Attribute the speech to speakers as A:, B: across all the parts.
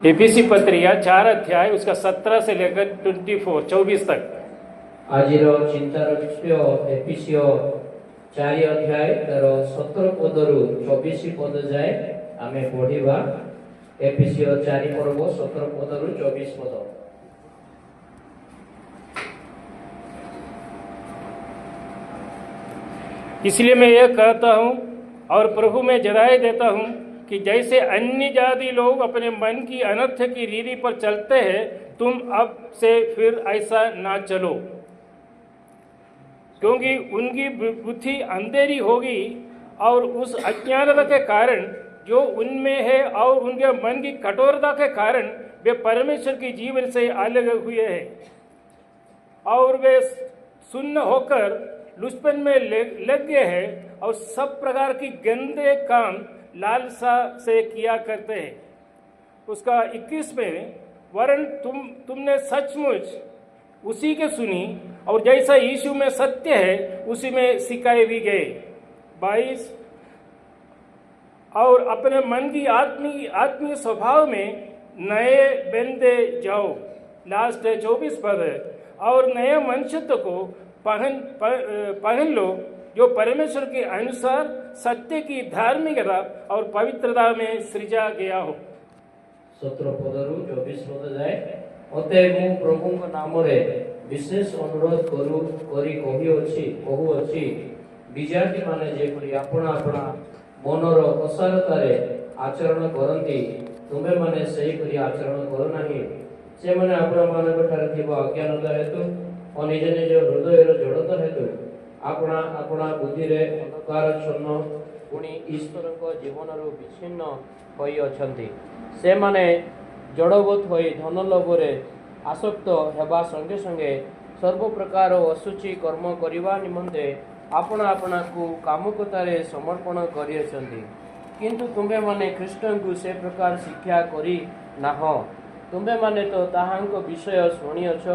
A: एफिसी पत्रिका 4 अध्याय उसका 17 से लेकर 24 तक।
B: आज चिंतार विषय एफिसी 4 अध्याय तार 17 पदरु 24 पद जाए आमे पढ़िबा। एफिसी 4 पर्व 17 पदरु 24 पद।
A: इसलिए मैं यह कहता हूँ और प्रभु में जताई देता हूँ कि जैसे अन्य जाति लोग अपने मन की अनर्थ की रीति पर चलते हैं, तुम अब से फिर ऐसा ना चलो, क्योंकि उनकी बुद्धि अंधेरी होगी और उस अज्ञानता के कारण जो उनमें है और उनके मन की कठोरता के कारण वे परमेश्वर की जीवन से अलग हुए हैं और वे सुन्न होकर लुचपन में लग गए हैं और सब प्रकार की गंदे काम लालसा से किया करते हैं। उसका 21 में वरन तुमने सचमुच उसी के सुनी और जैसा यीशु में सत्य है उसी में सिखाए भी गए। 22 और अपने मन की आत्मीय स्वभाव में नए बंदे जाओ। लास्ट 24 पद है। और नए मनुष्यत्व को पहन लो जो परमेश्वर के अनुसार सत्य की धार्मिकता और पवित्रता में सृजा गया हो।
B: 17 पदरु 24 पद जाए। अतएव मु प्रभु को नाम रे विशेष अनुरोध करी कहू अछि विद्यार्थी माने जेपरि अपना मनर असारता रे आचरण करंती तुमे माने सही करी आचरण करो नाही। से माने अपना मानक ठारे थिबा अज्ञानता हेतु और निज निज हृदय जड़ता हेतु अपना बुद्धि रे अंधकारच्छन्न पुणी ईश्वर जीवन विच्छिन्न होई अछंती। से माने जड़वत होई धन लोभरे आसक्त हेबा संगे संगे सर्व प्रकार असुचि कर्म करिवा निमंते अपना को कामुकतारे समर्पण करियछंती। किंतु तुम्बे माने ख्रीष्टन को से प्रकार शिक्षा करी नाह। तुम्बे माने तो ताहांको विषय शुणियछ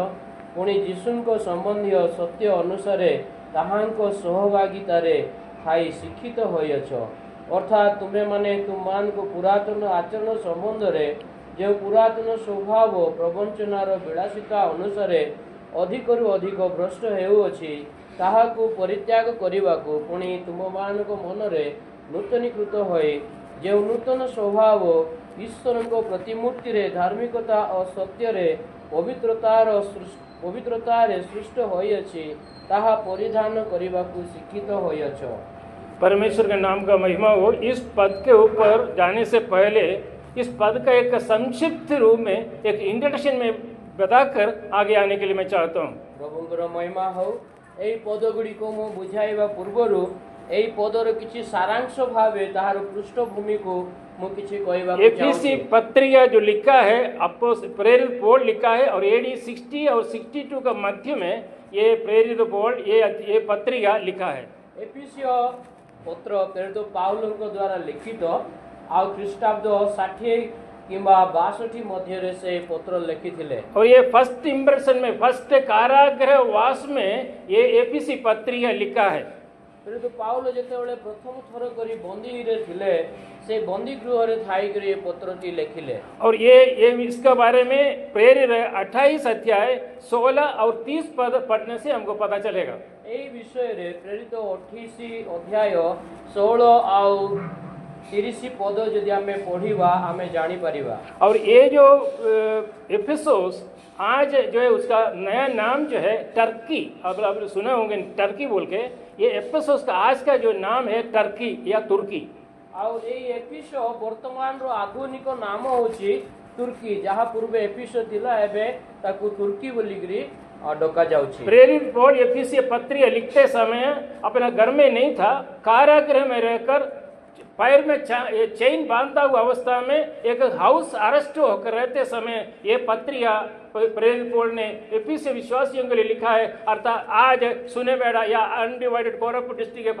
B: पुणी जीशुंको संबंधी सत्य अनुसारे ताहांको सहभागितारे थाई शिक्षित होइयछ। अर्थात तुम्हें माने तुमान को पुरातन आचरण संबंध रे जो पुरातन स्वभाव प्रवंचनार विलासिता अनुसारे अधिकरु अधिक भ्रष्ट हेउअछि ताहाकु परित्याग करिबाकु पुणी तुममानक मनरे नूतनीकृत होई जो नूतन स्वभाव ईश्वरको प्रतिमूर्ति रे धार्मिकता और सत्य रे पवित्रतारे सृष्ट होइअछि ताहा परिधान करिबाकु शिक्षित होइअछ।
A: परमेश्वर के नाम का महिमा हो। इस पद के ऊपर जाने से पहले इस पद का एक संक्षिप्त रूप में एक इंट्रोडक्शन में बताकर आगे आने के लिए मैं चाहता हूँ।
B: प्रभुଙ୍କର महिमा हो। एई पद गुडी को मु बुझाइबा पूर्वरु एई पदर किछि सारांश भावे ताहार पृष्ठभूमि को मु किछि कहबा
A: एफिसी पत्रिका जो लिखा है प्रेरित पौल लिखा है और एडी 60 और 62 का मध्य में ये प्रेरित पौल ये पत्रिका लिखा है।
B: एफिसी पत्र प्रेरित पाउल द्वारा लिखित आ ख्रीष्टाब्द 60 किंबा 62 मध्य रे से पत्र लिखिथिले
A: और ये फर्स्ट इंप्रेशन में फर्स्ट कारागृह वास में ये एफिसी पत्रिका लिखा है।
B: प्रेरित पाउल जेतेबेले प्रथम थर करी बंदी रे थिले से बंदी गृह रे थाई करी ये पत्रटी लिखिले
A: और ये इसका बारे में प्रेरित 28 अध्याय 16 और 30 पद पढ़ने से हमको पता चलेगा।
B: एई विषय रे प्रेरित 28 अध्याय 16 और 30 पद यदि आमे पढ़िबा आमे जानि परिबा।
A: और ये जो एफेसोस आज जो है उसका नया नाम जो है टर्की, अब आप सुने होंगे टर्की बोल के, ये एफेसोस का आज का जो नाम है टर्की या तुर्की।
B: और ये एफिसो वर्तमान रो आधुनिक नाम होची तुर्की जहाँ पूर्व एफिसो थिला एबे ताकू तुर्की बोलिग्री डका जाउची।
A: प्रेरित पौल एफिसी पत्रिका लिखते समय अपना घर में नहीं था, कारागृह में रहकर पैर में चेन बांधता हुआ अवस्था में एक हाउस अरेस्ट होकर रहते समय ये पत्रिका प्रेरित पौल ने एफिसी विश्वासियों के लिए लिखा है। अर्थात आज सुने बेड़ा या अनडिवाइडेड कोरपुट डिस्ट्रिक्ट के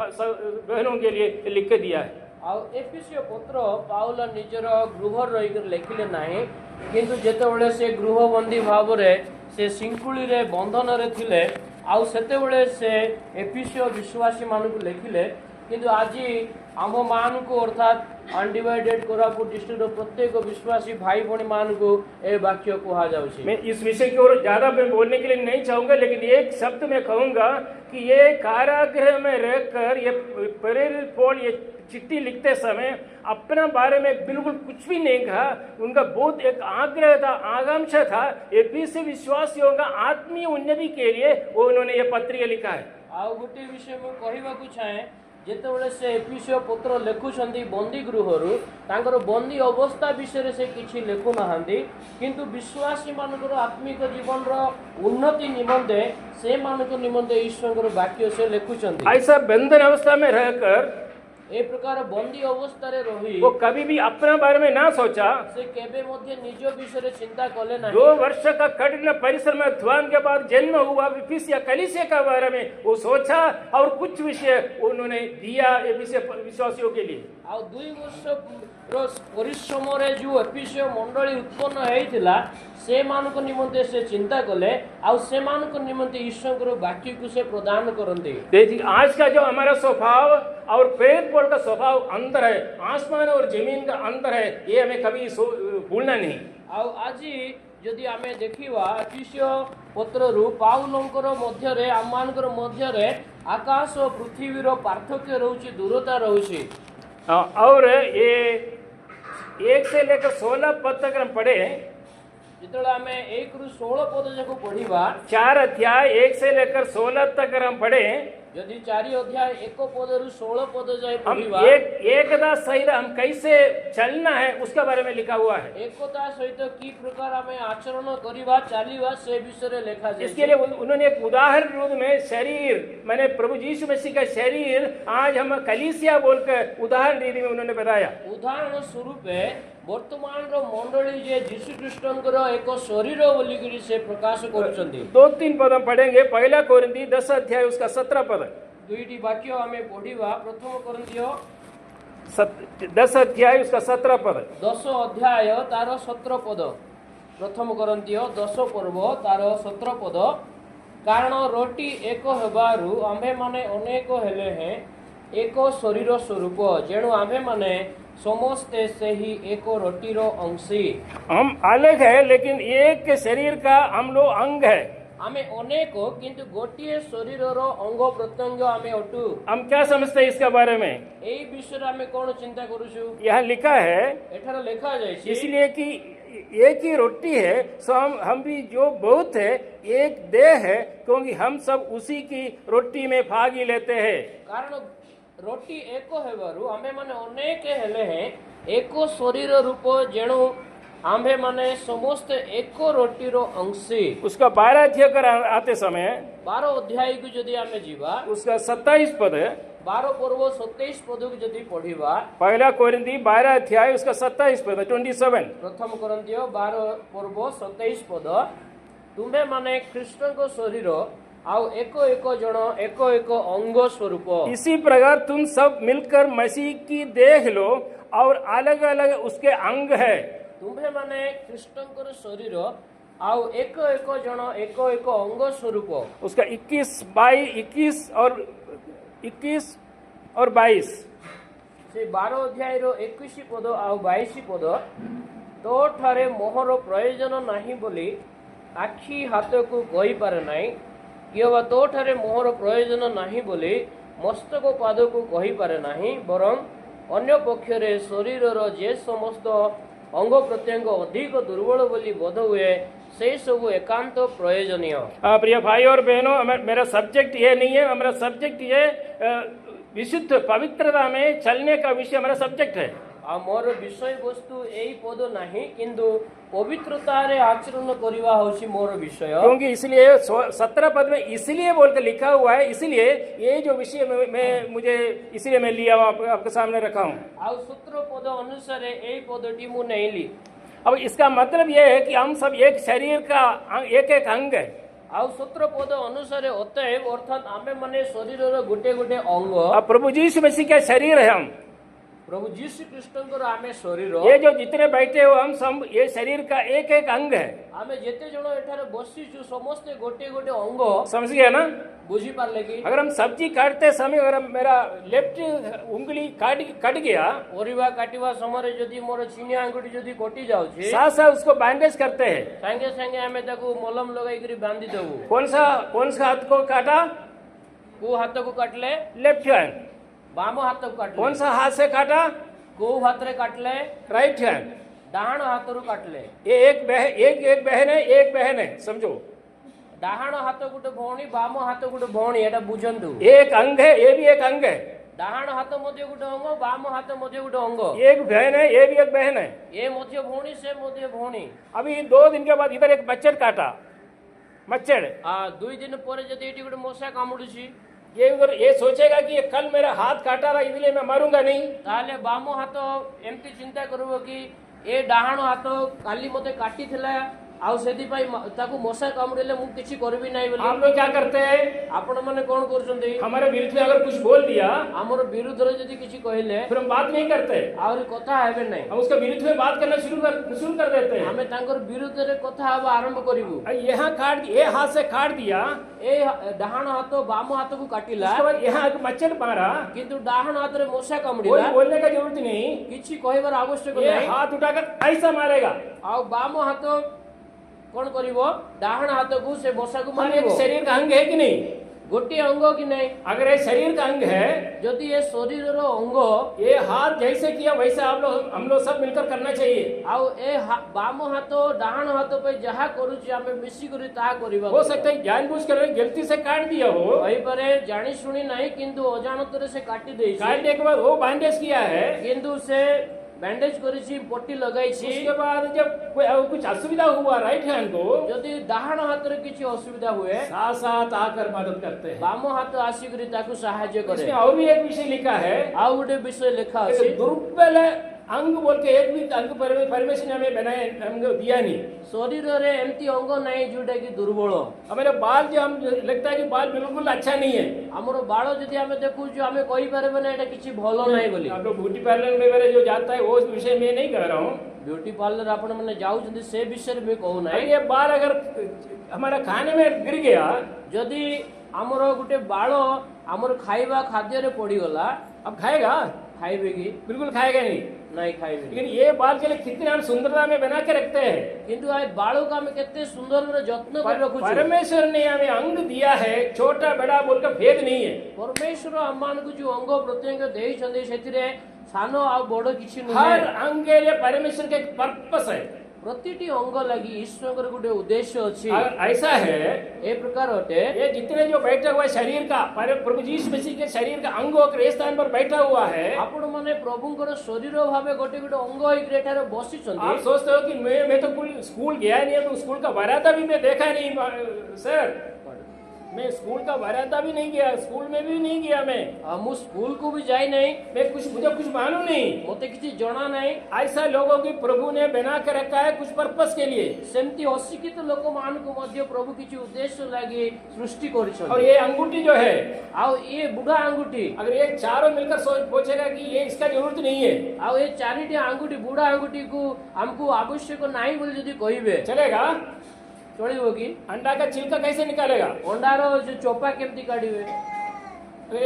A: बहनों के लिए लिख के दिया है।
B: और एफिसी पत्र पाउल निजर गृह रही लिखिले नाही, किंतु जेतेबेले से गृहबंदी भाव रे से सिंकुली रे बंधन रे थिले आउ सेतेबेले से एफिसी विश्वासी मानक लिखिले। किंतु आज आम मान को अर्थात अनडिवाइडेड कोरापुट डिस्ट्रिक्ट प्रत्येक विश्वासी भाई भौणी मान को ए वाक्य कहा जाउछि।
A: मैं इस विषय की ओर ज्यादा मैं बोलने के लिए नहीं चाहूंगा, लेकिन एक शब्द मैं कहूंगा कि ये कारागृह में रहकर ये प्रेरित पौल ये चिट्ठी लिखते समय अपना बारे में बिल्कुल कुछ भी नहीं कहा। उनका बहुत एक आग्रह था, आकांक्षा था एफिसी विश्वासियों का आत्मीय उन्नति के लिए वो उन्होंने ये पत्र लिखा है।
B: आउ गोटे विषय में कहवाकू चाहे जेतेबेले से एफिसियो पत्र लेखुछंती बंदी गृहरु तांकर बंदी अवस्था विषय से किछि लेखु नाहांती, किंतु विश्वासी मानकर आत्मिक जीवन रो उन्नति निमंते से मानक निमंते ईश्वर वाक्य से लेखुछंती।
A: ऐसा बंधन अवस्था में रहकर
B: ए प्रकार बंदी अवस्था रे रही
A: वो कभी भी अपने बारे में ना सोचा,
B: से केबे मध्य निज विषय चिंता कले नहीं।
A: 2 वर्ष का कठिन परिश्रम अध्वान के बाद जन्म हुआ एफिसिया कलीसिया के बारे में वो सोचा और कुछ विषय उन्होंने दिया एफिसिया विश्वासियों के लिए।
B: आउ 2 वर्ष परिश्रम रे जो एफिसियो मंडली उत्पन्न हेइथिला से मानक निमंते से चिंता कले आउ से मानक निमंते ईश्वर वाक्य को से प्रदान करते।
A: देखिए आज का जो हमारा स्वभाव और प्रेरित पौल का स्वभाव अंतर है, आसमान और जमीन का अंतर है, ये हमें कभी भूलना नहीं।
B: आउ आज जदि आमे देखिवा एफिसियो पत्र रु पाउलंकर मध्य रे आमानकर मध्य रे आकाश और पृथ्वी रो पार्थक्य रहउची, दूरता रहउची।
A: और ये 1 से लेकर 16 पद तक हम पढ़े,
B: जितने आमे 1 रु 16 पद जाको पढ़िबा
A: 4 अध्याय 1 से लेकर 16 तक हम पढ़े,
B: यदि 4 अध्याय 1 पद रु 16 पद जाए
A: हम
B: पढ़िबा
A: एकता सहित हम कैसे चलना है उसके बारे में लिखा हुआ है।
B: एकता सहित की प्रकार आमे आचरण करिबा चालिबा से विषय लेखा जाय।
A: इसके लिए उन्होंने एक उदाहरण रूप में शरीर माने प्रभु यीशु मसीह का शरीर आज हम कलीसिया बोलकर उदाहरण रीति में उन्होंने बताया।
B: उदाहरण स्वरूप वर्तमान रो मंडली जे यीशु ख्रिस्टनकर एक शरीर बोलिकरी से प्रकाश करूछंती।
A: 2-3 पद हम पढ़ेंगे। 1 कोरिन्थी 10 अध्याय उसका 17 पद,
B: दुईटी वाक्य आमे पढ़िबा। प्रथम कोरिन्थियो
A: 10 अध्याय उसका 17 पद,
B: 10 अध्याय तार 17 पद। प्रथम कोरिन्थियो 10 पर्व तार 17 पद। कारण रोटी एक हेबारु आम्भे माने अनेक हेले हैं एक शरीर स्वरूप, जेणु आम्भे माने समस्ते से ही एक रोटी रो अंशी।
A: हम अलग है लेकिन एक शरीर का हम लोग अंग है।
B: आमे अनेक किंतु गोटिए शरीर रो अंग प्रत्यंग आमे अटू।
A: हम क्या समझते हैं इसके बारे में?
B: एई विषय आमे कोन चिंता करूछु?
A: यहाँ लिखा है,
B: एठार लिखा जाय छी
A: इसलिए कि एक ही रोटी है सो हम भी जो बहुत है एक देह है, क्योंकि हम सब उसी की रोटी में भाग ही लेते हैं।
B: कारण रोटी एको हेबारु आमे माने अनेक हेले हैं एको शरीर रूप, जेणु आम्भे माने समस्त एको रोटी रो अंशी।
A: उसका 12 अध्याय कर आते समय
B: 12 अध्याय को जदि आमे जीवा
A: उसका 27 पद है।
B: 12 पर्व 27 पद को जदि पढ़िबा
A: 1 कोरिन्थी 12 अध्याय उसका 27 पद 27।
B: प्रथम कोरिन्थियो 12 पर्व 27 पद। तुम्हे माने कृष्ण को शरीर आउ एको एको जन एको एको अंग स्वरूप।
A: इसी प्रकार तुम सब मिलकर मसीह की देख लो और अलग अलग उसके अंग है।
B: तुम्हे माने कृष्ण को शरीर आउ एको एको जन एको एको अंग स्वरूप।
A: उसका 21 और 22
B: से 12 अध्याय रो 21 पद आउ 22 पद। तो ठारे मोहर प्रयोजन नाही बोली आखि हाथ को कहि पारे नाही, किवा तो ठारे मोहर प्रयोजन नाही बोली मस्तक पाद को कहि पारे नाही, बरं अन्य पक्षरे शरीर रो जे समस्त अंग प्रत्यंग अधिक दुर्बल बोली बोध हुए से सब एकांत प्रयोजनीय।
A: प्रिय भाई और बहनों, मेरा सब्जेक्ट ये नहीं है। हमारा सब्जेक्ट ये विशुद्ध पवित्रता में चलने का विषय हमारा सब्जेक्ट है।
B: मोर विषय वस्तु यही पद नहीं, किंतु पवित्रता रे आचरण करवा होची मोर विषय।
A: क्योंकि इसलिए 17 पद में इसलिए बोलकर लिखा हुआ है, इसलिए ये जो विषय में मुझे इसलिए मैं लिया आपके सामने रखा हूँ।
B: आउ सूत्र पद अनुसार यही पदटी मु नहीं ली।
A: अब इसका मतलब यह है कि हम सब एक शरीर का एक एक अंग है।
B: आउ सूत्र पद अनुसार अतएव अर्थात आमे माने शरीर रो गोटे गोटे अंग।
A: अब प्रभु यीशु मसीह का शरीर है हम।
B: प्रभु जीशु ख्रीष्टଙ୍କର ଆମେ ଶରୀର
A: ये जो जितने बैठे हो हम सब ये शरीर का एक एक अंग है।
B: ଆମେ ଯେତେ ଜଣ ଏଠାରେ ବସିଛୁ ସମସ୍ତେ ଗୋଟେ ଗୋଟେ ଅଙ୍ଗ
A: समझ गया ना?
B: ବୁଝି ପାରିଲେ କି
A: अगर हम सब्जी काटते समय अगर मेरा लेफ्ट उंगली कट गया,
B: ପରିବା କାଟିବା ସମୟରେ ଯଦି ମୋର ଚିନି ଆଙ୍ଗୁଠି ଯଦି କଟି ଯାଉଛି
A: साथ साथ उसको बैंडेज करते हैं।
B: ସାଙ୍ଗେ ସାଙ୍ଗେ ଆମେ ତାକୁ ମଲମ ଲଗାଇକିରି ବାନ୍ଧି ଦେବୁ।
A: कौन सा हाथ को काटा?
B: କୋଉ ହାତକୁ କାଟିଲେ?
A: Left hand.
B: ବାମ ହାତକୁ
A: कौन
B: କାଟିଲେ।
A: सा हाथ से काटा?
B: କୋଉ ହାତରେ କାଟିଲେ?
A: Right hand.
B: ଡାହାଣ ହାତରୁ କାଟିଲେ।
A: ये एक बहन है, समझो।
B: ଡାହାଣ ହାତ ଗୋଟେ ଭଉଣୀ, ବାମ ହାତ ଗୋଟେ ଭଉଣୀ, ଏଟା ବୁଝନ୍ତୁ।
A: एक अंग है, ये भी एक अंग है।
B: ଡାହାଣ ହାତ ମଧ୍ୟ ଗୋଟେ ଅଙ୍ଗ, ବାମ ହାତ ମଧ୍ୟ ଗୋଟେ ଅଙ୍ଗ।
A: एक बहन है, ये भी एक बहन है।
B: ଏ ମଧ୍ୟ ଭଉଣୀ, ସେ ମଧ୍ୟ ଭଉଣୀ।
A: अभी 2 दिन के बाद इधर एक मच्छर काटा, मच्छर।
B: 2 ଦିନ ପରେ ଯଦି ଏଠି ଗୋଟେ ମଶା କାମୁଡୁଛି
A: ये उधर ये सोचेगा कि ये कल मेरा हाथ काटा रहा इसलिए मैं मरूंगा नहीं।
B: ତାହେଲେ ବାମ ହାତ ଏମିତି ଚିନ୍ତା କରିବ କି ଏ ଡାହାଣ ହାତ କାଲି ମତେ କାଟିଥିଲା ଆଉ ସେଥିପାଇଁ ତାକୁ ମଶା କାମୁଡ଼ିଲେ ମୁଁ କିଛି କରିବି ନାହିଁ ବୋଲି।
A: आप लोग क्या करते हैं?
B: ଆପଣ ମାନେ କଣ କରୁଛନ୍ତି?
A: हमारे विरुद्ध में अगर कुछ बोल दिया
B: ଆମର ବିରୁଦ୍ଧରେ ଯଦି କିଛି କହିଲେ
A: फिर हम बात नहीं करते,
B: ଆହୁରି କଥା ହେବେ ନାହିଁ।
A: हम उसके विरुद्ध में बात करना शुरू कर देते हैं।
B: ଆମେ ତାଙ୍କର ବିରୁଦ୍ଧରେ କଥା ହେବା ଆରମ୍ଭ କରିବୁ।
A: यहाँ ये हाथ से काट दिया,
B: ଏ ଡାହାଣ ହାତ ବାମ ହାତକୁ କାଟିଲା
A: उसके बाद यहाँ एक मच्छर मारा,
B: କିନ୍ତୁ ଡାହାଣ ହାତରେ ମଶା
A: कोई
B: କାମୁଡ଼ିଲା।
A: बोलने का जरूरत नहीं।
B: କିଛି କହିବାର ଆବଶ୍ୟକ
A: ये
B: ନାହିଁ।
A: हाथ उठाकर ऐसा मारेगा।
B: ଆଉ ବାମ ହାତ କଣ କରିବ? ଡାହାଣ ହାତକୁ ସେ ମଶାକୁ
A: हम
B: ମାରିବ।
A: एक शरीर का अंग है कि नहीं?
B: ଗୋଟିଏ ଅଙ୍ଗ କି ନାହିଁ?
A: अगर ये शरीर का अंग है,
B: ଯଦି ଏ ଶରୀରର ଅଙ୍ଗ
A: ये हाथ जैसे किया वैसे हम लोग सब मिलकर करना चाहिए।
B: ଆଉ ଏ ବାମ ହାତ ଡାହାଣ ହାତ ପାଇଁ ଯାହା କରୁଛି ଆମେ ମିଶିକରି ତାହା କରିବା।
A: हो सकता है जानबूझ कर गलती से काट दिया हो,
B: କହିପାରେ ଜାଣି ଶୁଣି ନାହିଁ କିନ୍ତୁ ଅଜାଣତରେ ସେ କାଟି ଦେଇଛି।
A: काटने के बाद वो बैंडेज किया है,
B: କିନ୍ତୁ ସେ ବ୍ୟାଣ୍ଡେଜ କରିଛି, ପଟି ଲଗାଇଛି।
A: उसके बाद जब कुछ असुविधा हुआ राइट हैंड को,
B: ଯଦି ଡାହାଣ ହାତରେ କିଛି ଅସୁବିଧା ହୁଏ
A: साथ साथ आकर मदद करते हैं।
B: ବାମ ହାତ ଆସିକରି ତାକୁ ସାହାଯ୍ୟ କରେ।
A: इसमें और भी एक विषय लिखा है,
B: ଆଉ ଗୋଟେ ବିଷୟ ଲେଖା ଅଛି
A: एक दुर्बल अंग बोल के एक भी अंग परमेश्वर ने हमें बनाए, हमको दिया नहीं।
B: ଶରୀରରେ ଏମିତି ଅଙ୍ଗ ନାହିଁ ଯୋଉଟା କି ଦୁର୍ବଳ।
A: हमारे बाल जो हम लगता है कि बाल बिल्कुल अच्छा नहीं है।
B: ଆମର ବାଳ ଯଦି ଆମେ ଦେଖୁଛୁ ଆମେ କହିପାରିବା ନା ଏଟା କିଛି ଭଲ ନାହିଁ ବୋଲି।
A: आप लोग ब्यूटी पार्लर में मेरे जो जाता है वो विषय में नहीं कह रहा हूँ।
B: ब्यूटी पार्लर ଆପଣ ମାନେ ଯାଉଛନ୍ତି ସେ ବିଷୟରେ ମୁଁ କହୁନାହିଁ।
A: ये बाल अगर हमारा खाने में गिर गया,
B: ଯଦି ଆମର ଗୋଟେ ବାଳ ଆମର ଖାଇବା ଖାଦ୍ୟରେ ପଡିଗଲା
A: अब खाएगा?
B: ଖାଇବେ କି?
A: बिल्कुल खाएगा नहीं।
B: ନାଇଁ ଖାଇବେ।
A: लेकिन ये बाल के लिए कितने हम सुंदरता में बना के रखते हैं।
B: କିନ୍ତୁ ଏ ବାଳକୁ ଆମେ କେତେ ସୁନ୍ଦର ଯତ୍ନ କରି ରଖୁଛୁ।
A: परमेश्वर ने हमें अंग दिया है, छोटा बड़ा बोलकर भेद नहीं है।
B: ପରମେଶ୍ୱର ଆମମାନଙ୍କୁ ଯୋଉ ଅଙ୍ଗ ପ୍ରତ୍ୟଙ୍ଗ ଦେଇଛନ୍ତି ସେଥିରେ ସାନ ଆଉ ବଡ କିଛି
A: हर
B: ନୁହେଁ।
A: अंग के लिए परमेश्वर का एक पर्पस है।
B: ପ୍ରତିଟି ଅଙ୍ଗ ଲାଗି ଈଶ୍ୱରଙ୍କର ଗୋଟେ ଉଦ୍ଦେଶ୍ୟ ଅଛି।
A: अगर ऐसा है,
B: ଏ ପ୍ରକାର ଅଟେ
A: ये जितने जो बैठा हुआ है शरीर का प्रभु यीशु मसीह के शरीर का अंग होकर इस स्थान पर बैठा हुआ है।
B: ଆପଣ ମାନେ ପ୍ରଭୁଙ୍କର ଶରୀର ଭାବେ ଗୋଟେ ଗୋଟେ ଅଙ୍ଗ ହେଇକି ଏଠାରେ ବସିଛନ୍ତି।
A: आप सोचते हो कि मैं तो कोई स्कूल गया नहीं है, तो स्कूल का वरादा भी मैं देखा नहीं सर। मैं स्कूल का वरादा भी नहीं गया, स्कूल में भी नहीं गया मैं
B: ମୁଁ ସ୍କୁଲକୁ ବି ଯାଇ ନାହିଁ।
A: मुझे कुछ मालूम नहीं।
B: ମତେ କିଛି ଜଣା ନାହିଁ।
A: ऐसा लोगों की प्रभु ने बना कर रखा है कुछ पर्पस के लिए।
B: ସେମିତି ଅଶିକ୍ଷିତ ଲୋକମାନଙ୍କୁ ମଧ୍ୟ ପ୍ରଭୁ କିଛି ଉଦ୍ଦେଶ୍ୟ ଲାଗି ସୃଷ୍ଟି
A: और
B: କରିଛନ୍ତି।
A: ये अंगूठी जो है,
B: ଆଉ ଏ ବୁଢା ଆଙ୍ଗୁଠି
A: अगर ये चारों मिलकर सोचेगा कि ये इसका जरूरत नहीं है,
B: ଆଉ ଏ ଚାରିଟି ଆଙ୍ଗୁଠି ବୁଢା ଆଙ୍ଗୁଠିକୁ ଆମକୁ ଆବଶ୍ୟକ ନାହିଁ ବୋଲି ଯଦି କହିବେ
A: चलेगा?
B: ଚଳିବ କି?
A: अंडा का छिलका कैसे निकालेगा?
B: ଅଣ୍ଡାର ଯୋଉ ଚୋପା କେମିତି କାଢିବେ?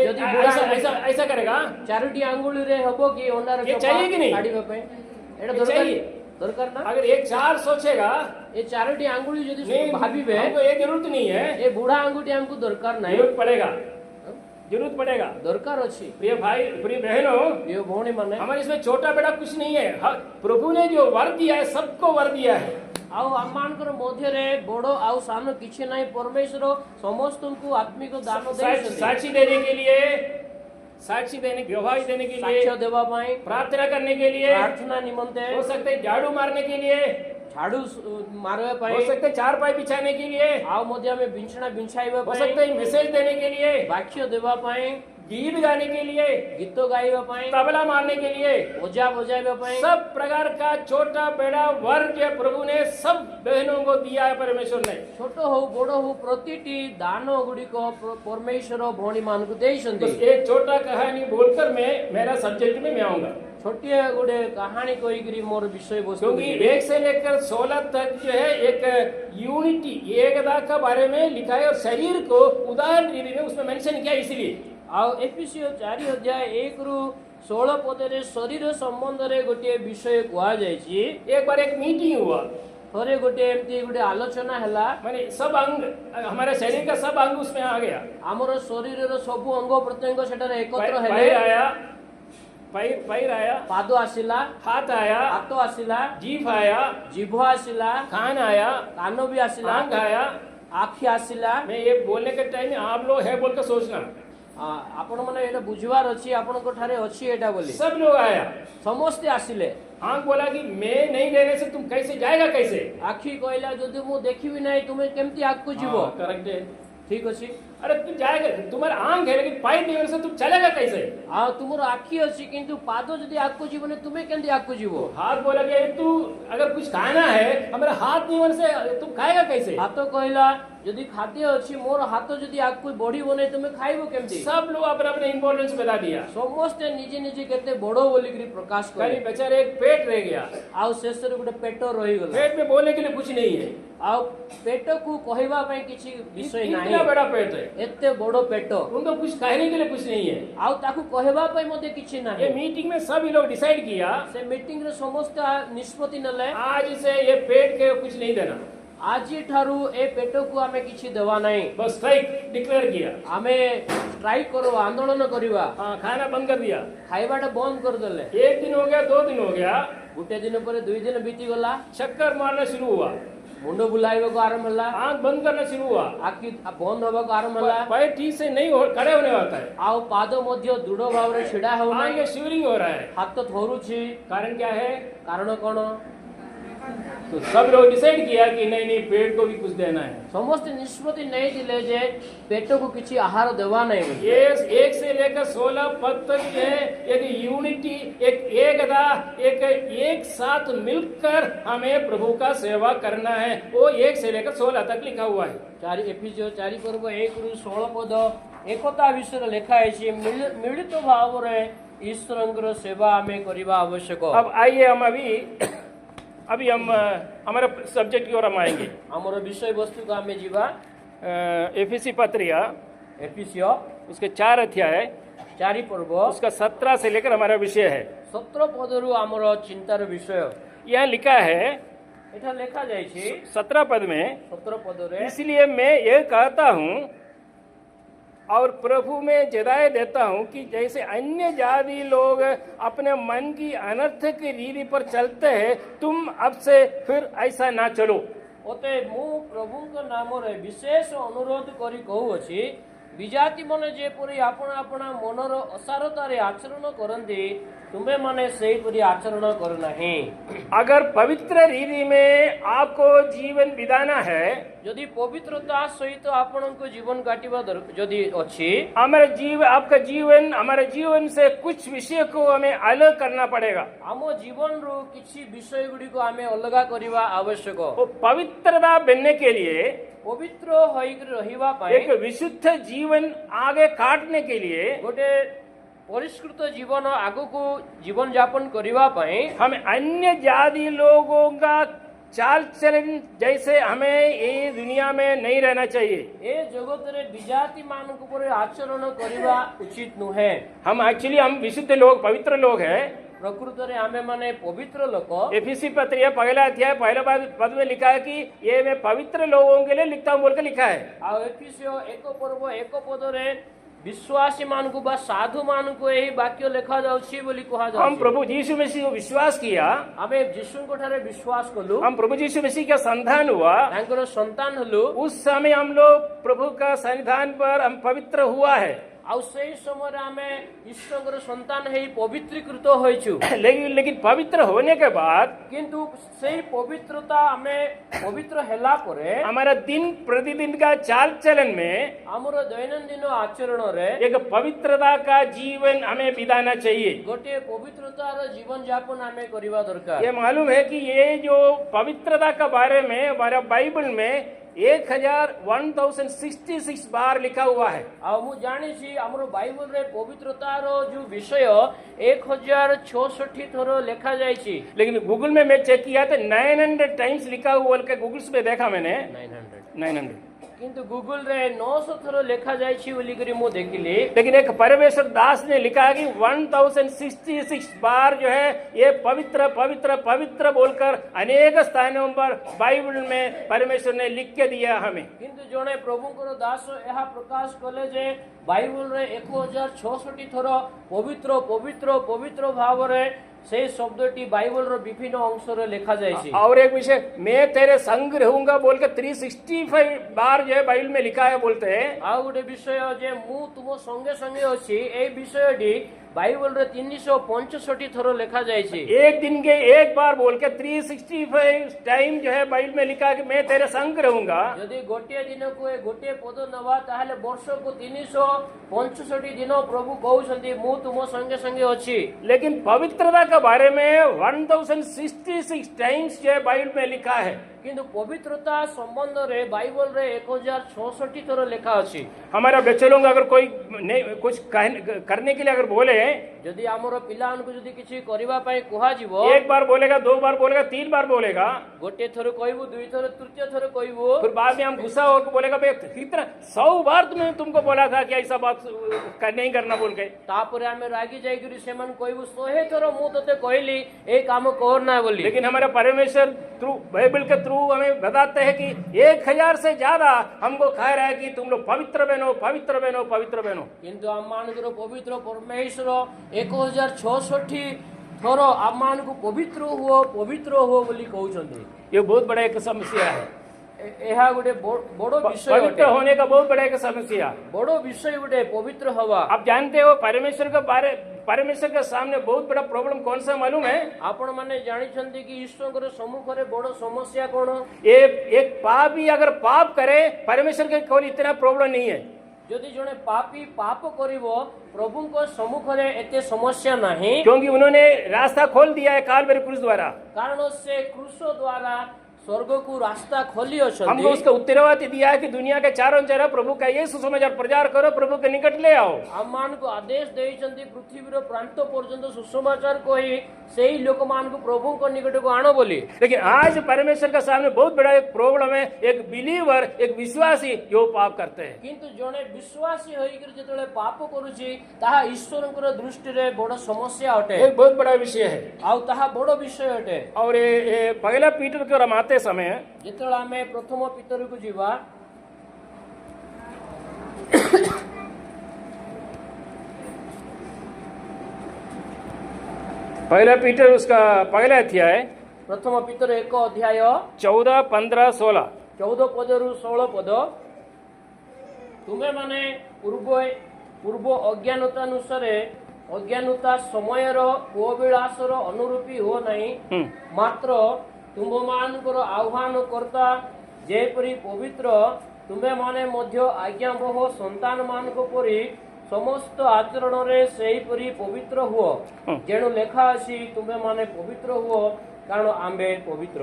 A: यदि ऐसा ऐसा ऐसा करेगा?
B: ଚାରିଟି ଆଙ୍ଗୁଳିରେ ହବ କି ଅଣ୍ଡାର
A: ये
B: ଚୋପା
A: चाहिए कि नहीं?
B: କାଢିବା ପାଇଁ? ଏଟା
A: ये
B: ଦରକାର
A: चाहिए।
B: ଦରକାର ନା?
A: अगर एक चार सोचेगा
B: ଏ ଚାରିଟି ଆଙ୍ଗୁଳି ଯଦି
A: नहीं,
B: ଭାବିବେ
A: हमको ये जरूरत नहीं है,
B: ଏ ବୁଢା ଆଙ୍ଗୁଠି ଆମକୁ ଦରକାର ନାହିଁ।
A: जरूरत पड़ेगा, जरूरत पड़ेगा।
B: ଦରକାର ଅଛି।
A: प्रिय भाई प्रिय बहनों,
B: ପ୍ରିୟ ଭଉଣୀ ମାନେ
A: हमारे इसमें छोटा बड़ा कुछ नहीं है। प्रभु ने जो वर दिया है सबको वर दिया है।
B: ଆଉ ଆମମାନଙ୍କର ମଧ୍ୟରେ ବଡ ଆଉ ସାନ କିଛି ନାହିଁ। ପରମେଶ୍ୱର ସମସ୍ତଙ୍କୁ ଆତ୍ମିକ ଦାନ ଦେଇଛନ୍ତି।
A: साक्षी देने के लिए, साक्षी देने गवाही देने के लिए,
B: ସାକ୍ଷ୍ୟ ଦେବା ପାଇଁ,
A: प्रार्थना करने के लिए,
B: ପ୍ରାର୍ଥନା ନିମନ୍ତେ,
A: हो सकते है झाड़ू मारने के लिए,
B: ଝାଡୁ ମାରିବା ପାଇଁ,
A: हो सकते है चारपाई बिछाने के लिए,
B: ଆଉ ମଧ୍ୟ ଆମେ ବିଛଣା ବିଛାଇବା
A: हो
B: ପାଇଁ,
A: सकते है मैसेज देने के लिए,
B: ବାକ୍ୟ ଦେବା ପାଇଁ,
A: गीत गाने के लिए,
B: ଗୀତ ଗାଇବା ପାଇଁ,
A: तबला मारने के लिए,
B: ଓଜା ବଜାଇବା ପାଇଁ,
A: सब प्रकार का छोटा बड़ा वर्ग प्रभु ने सब बहनों को दिया है परमेश्वर ने।
B: ଛୋଟ ହଉ ବଡ ହଉ ପ୍ରତିଟି ଦାନ ଗୁଡିକ ପରମେଶ୍ୱର ଭଉଣୀ ମାନଙ୍କୁ ଦେଇଛନ୍ତି।
A: बस एक छोटा कहानी बोलकर मैं मेरा सब्जेक्ट में आऊंगा।
B: छोटिया गोटे कहानी कहीकरी मोर विषय वस्तु
A: क्योंकि 1 से लेकर 16 तक जो है एक यूनिटी एकता का बारे में लिखा है और शरीर को उदाहरण रीति में उसमें मेंशन किया इसलिए
B: आउ एफिसियो 4 अध्याय 1 रु 16 पदरे शरीर संबंध रे गोटे विषय कुआ जायछि।
A: एक बार एक मीटिंग हुआ
B: थोड़े गोटे एमती गोटे आलोचना हैला
A: माने सब अंग हमारे शरीर का सब अंग उसमें आ गया।
B: हमर शरीर रो सब अंग प्रत्यंग सेटारे एकत्र
A: पैर
B: हेले
A: आया, पैर आया,
B: पाद आसिला
A: हाथ आया,
B: हाथ आसिला
A: जीभ आया,
B: जीभ आसिला
A: कान आया,
B: कान भी आसिला
A: आंख आया।
B: आखि आसिला।
A: मैं ये बोलने के टाइम में आप लोग है बोल कर सोचना
B: आपण माने एटा बुझवार अछि आपण को ठारे अछि एटा बोली
A: सब लोग आया।
B: समस्त आसिले।
A: आंख बोला कि मैं नहीं रहने से तुम कैसे जाएगा कैसे।
B: आखि कहला जदि मु देखिबी नाही तुमे केमती आगको जीवो।
A: करेक्ट है,
B: ठीक अछि।
A: अरे तुम जाएगा, तुम्हारा आंख है लेकिन पैर नहीं होने से तुम चलेगा कैसे।
B: तुमर आखि अछि किंतु पाद जदि आगको जीवो ने तुमे केमती आगको जीवो।
A: हाथ बोला कि तू अगर कुछ खाना है हमारा हाथ नहीं होने से तुम खाएगा कैसे।
B: हाथ कहला जदि खाद्य अछि मोर हाथ जदि आगको बढ़िबो नै तुमे खाइबो केमती।
A: सब लोग अपने अपने इंपोर्टेंस बता दिया।
B: समस्त निजे निजे केते बड़ो बोली करी प्रकाश करे।
A: खाली बेचारे एक पेट रह गया
B: आउ शेष रे गोटे पेट रही गला।
A: पेट में बोलने के लिए कुछ नहीं है।
B: आउ पेट को कहवा पई किछि विषय नाही।
A: इतना बड़ा पेट है,
B: एते बड़ो पेट
A: उनको कुछ कहने के लिए कुछ नहीं है।
B: आउ ताकू कहवा पई मते किछि नाही।
A: ये मीटिंग में सभी लोग डिसाइड किया,
B: से मीटिंग रे समस्त निष्पत्ति नले
A: आज से ये पेट के कुछ नहीं देना।
B: आज ठारू ए पेट को आमे किछि देवा नाही।
A: बस स्ट्राइक डिक्लेयर किया।
B: आमे स्ट्राइक करो आंदोलन करिवा।
A: हाँ, खाना बंद कर दिया।
B: खाइबाटा बंद कर देले।
A: एक दिन हो गया, 2 दिन हो गया,
B: गोटे दिन पर 2 दिन बीती गला।
A: चक्कर मारना शुरू हुआ,
B: मुंडो बुलाइबा को आरंभ होला,
A: आंख बंद करना शुरू हुआ,
B: आखि बंद होबा को आरंभ होला,
A: पैर ठीक से नहीं खड़े होने होता है,
B: आउ पाद मध्य दृढ़ भाव रे छिड़ा हो नाही।
A: आगे शिवरिंग हो रहा है।
B: हाथ थोरुछि।
A: कारण क्या है?
B: कारण कोन?
A: तो सब लोग डिसाइड किया कि नहीं नहीं पेट को भी कुछ देना है।
B: समस्त निष्पत्ति नहीं दिले जे पेट को किछि आहार देवा नहीं।
A: ये 1 से लेकर 16 पद तक है एक यूनिटी, एक एकता, एक साथ मिलकर हमें प्रभु का सेवा करना है। वो 1 से लेकर 16 तक लिखा हुआ है।
B: 4 एफिसियो 4 पर्व 1 रु 16 पद एकता विषय लिखा है। मिलित भाव रे ईश्वरंकर सेवा हमें करबा आवश्यक।
A: अब आइए हम अभी हम हमारे सब्जेक्ट की ओर हम आएंगे।
B: हमारा विषय वस्तु का हमें जीवा
A: एफिसी पत्रिया
B: एफिसियो
A: उसके 4 अध्याय
B: 4 पर्व
A: उसका 17 से लेकर हमारा विषय है।
B: 17 पदरु हमारा चिंतार विषय
A: यहाँ लिखा है,
B: एठा लिखा जाय छी
A: 17 पद में,
B: 17 पद रे,
A: इसलिए मैं ये कहता हूँ और प्रभु में जताए देता हूँ कि जैसे अन्य जाति लोग अपने मन की अनर्थक रीति पर चलते हैं, तुम अब से फिर ऐसा ना चलो।
B: ओते मु प्रभु का नाम रे विशेष अनुरोध करी कहू अछि, विजाति माने जेपरि आपण आपण मनर असारता रे आचरण करंती तुम्हें माने सही परि आचरण कर नहीं।
A: अगर पवित्र रीति में आपको जीवन बिताना है,
B: यदि पवित्रता सहित आपण को जीवन काटिबा यदि अछि,
A: आपका जीवन हमारे जीवन से कुछ विषय को हमें अलग करना पड़ेगा।
B: हम जीवन रो किछि विषय गुडी को हमें अलग करिवा आवश्यक।
A: वो पवित्रता बनने के लिए,
B: पवित्र होइक रहिवा पाए,
A: एक विशुद्ध जीवन आगे काटने के लिए,
B: गोटे परिष्कृत जीवन आगो को जीवन यापन करिवा पाए,
A: हमें अन्य जाति लोगों का चाल चलन जैसे हमें ये दुनिया में नहीं रहना चाहिए।
B: ए जगत रे विजाति मानक पर आचरण करिवा उचित नुहे।
A: हम विशुद्ध लोग, पवित्र लोग हैं।
B: प्रकृत रे हमें माने पवित्र लोग।
A: एफिसी पत्रिया 1 अध्याय 1 पद में लिखा है कि ये मैं पवित्र लोगों के लिए लिखता हूँ बोलकर लिखा है।
B: आ एफिसियो 1 पर्व 1 पद रे विश्वासी मान को बा साधु मान को यही वाक्य लिखा जाउछि बोली कहा जाउछि।
A: हम प्रभु यीशु मसीह को विश्वास किया,
B: हमें यीशु को ठारे विश्वास कलु,
A: हम प्रभु यीशु मसीह का संतान हुआ,
B: तांकर संतान हलु,
A: उस समय हम लोग प्रभु का सन्निधान पर हम पवित्र हुआ है।
B: आउ सही समय हमें ईश्वर संतान है पवित्रीकृत होइछु।
A: लेकिन पवित्र होने के बाद,
B: किंतु सही पवित्रता हमें पवित्र हेला परे
A: हमारा दिन प्रतिदिन का चाल चलन में,
B: हमरो दैनंदिन आचरण रे
A: एक पवित्रता का जीवन हमें बिताना चाहिए।
B: गोटे पवित्रता रो जीवन यापन हमें करिवा दरकार।
A: ये मालूम है कि ये जो पवित्रता के बारे में हमारा बाइबल में 1066 बार लिखा हुआ है।
B: आ मु जानी छी हमरो बाइबल रे पवित्रता रो जो विषय 1066 थरो लिखा जाय छी।
A: लेकिन गूगल में मैं चेक किया तो 900 टाइम्स लिखा हुआ बोल के गूगल पे देखा मैंने 900।
B: किंतु गूगल रे 900 थरो लिखा जाय छी बोली करी मु देखिली।
A: लेकिन एक परमेश्वर दास ने लिखा है कि 1066 बार जो है ये पवित्र पवित्र पवित्र बोलकर अनेक स्थानों पर बाइबल में परमेश्वर ने लिख के दिया हमें।
B: किंतु जोने प्रभु को दास यह प्रकाश कले जे बाइबल रे 1066 थरो पवित्र पवित्र पवित्र भाव रे से शब्दटी बाइबल रो विभिन्न अंश रे लिखा जाय छी।
A: और एक विषय मैं तेरे संग रहूंगा बोल के 365 बार जो है बाइबल में लिखा है बोलते हैं।
B: आ गोटे विषय जे मु तुम संगे संगे अछि ए विषयटी बाइबल रे 365 थरो लिखा जाय छी।
A: एक दिन के एक बार बोल के 365 टाइम जो है बाइबल में लिखा है कि मैं तेरे संग रहूंगा।
B: यदि गोटे दिन को गोटे पद नवा ताहले वर्ष को 365 दिन प्रभु कहउछंती मु तुम संगे संगे अछि।
A: लेकिन पवित्रता के बारे में 1066 टाइम्स जो है बाइबल में लिखा है।
B: किंतु पवित्रता संबंध रे बाइबल रे 1066 थरो लिखा अछि।
A: हमारा बच्चे लोग अगर कोई कुछ करने के लिए अगर बोले,
B: यदि हमरो पिलान को यदि किछि करिवा पई कुहा जीवो,
A: एक बार बोलेगा, दो बार बोलेगा, तीन बार बोलेगा,
B: गोटे थरो कहबो, दुई थरो, तृतीय थरो कहबो,
A: फिर बाद में हम गुस्सा होकर बोलेगा बे कितना 100 बार तुमको बोला था कि ऐसा बात नहीं करना बोल के।
B: तापरे हमें रागी जाई करी सेमन कहबो 100 थरो मु तते कहली ए काम करना बोली।
A: लेकिन हमारा परमेश्वर थ्रू बाइबल के थ्रू हमें बताते हैं कि 1000 से ज्यादा हमको कह रहा है कि तुम लोग पवित्र बनो, पवित्र बनो, पवित्र बनो।
B: किंतु हम मानकर पवित्र परमेश्वर 1066 थरो आप मान को पवित्र हुओ बोली कहउछंती।
A: ये बहुत बड़ा एक समस्या है।
B: एहा गोटे बड़ो विषय,
A: पवित्र होने का बहुत बड़ा एक समस्या,
B: बड़ो विषय गोटे पवित्र हवा।
A: आप जानते हो परमेश्वर के सामने बहुत बड़ा प्रॉब्लम कौन सा मालूम है?
B: आपण माने जानी छंती कि ईश्वर सम्मुख रे बड़ो समस्या कोन?
A: एक पापी अगर पाप करे परमेश्वर के कोई इतना प्रॉब्लम नहीं है।
B: यदि जने पापी पाप करिवो प्रभु को सम्मुख रे एते समस्या नहीं,
A: क्योंकि उन्होंने रास्ता खोल दिया है कालवरी क्रूस द्वारा।
B: कारण से क्रूस द्वारा स्वर्ग को रास्ता खोली अछंती।
A: हमको उसका उत्तरवादी दिया है कि दुनिया के चारों तरफ प्रभु का ये सुसमाचार प्रचार करो, प्रभु के निकट ले आओ।
B: हम मान को आदेश देइछंती पृथ्वी रो प्रांत पर्यंत सुसमाचार कहि सेही लोक मान को प्रभु को निकट को आनो बोली।
A: लेकिन आज परमेश्वर के सामने बहुत बड़ा एक प्रॉब्लम है, एक बिलीवर, एक विश्वासी जो पाप करते हैं।
B: किंतु जने विश्वासी होई कर जेतले पाप करूची ताहा ईश्वरकर दृष्टि रे बड़ समस्या अटे।
A: एक बहुत बड़ा विषय है
B: आउ ताहा बड़ विषय अटे।
A: और ये पहला पीटर के रमाते समय
B: जेतले हमें प्रथम पीतर को जीवा
A: पहला पीटर उसका पहला अध्याय
B: प्रथम पीतर 1 अध्याय
A: 14, 15, 16
B: 14 पदरु 16 पद। तुमे माने पूर्व अज्ञानता अनुसारे अज्ञानता समयर अभिलाषर अनुरूपी हो नहीं, मात्र तुम मानकर आह्वान करता जेपरी पवित्र तुमे माने मध्य आज्ञाबह संतान मान परी समस्त आचरण रे सेही परी पवित्र हुओ, जेणु लेखा अछि तुमे माने पवित्र हुओ कारण आम्बे पवित्र।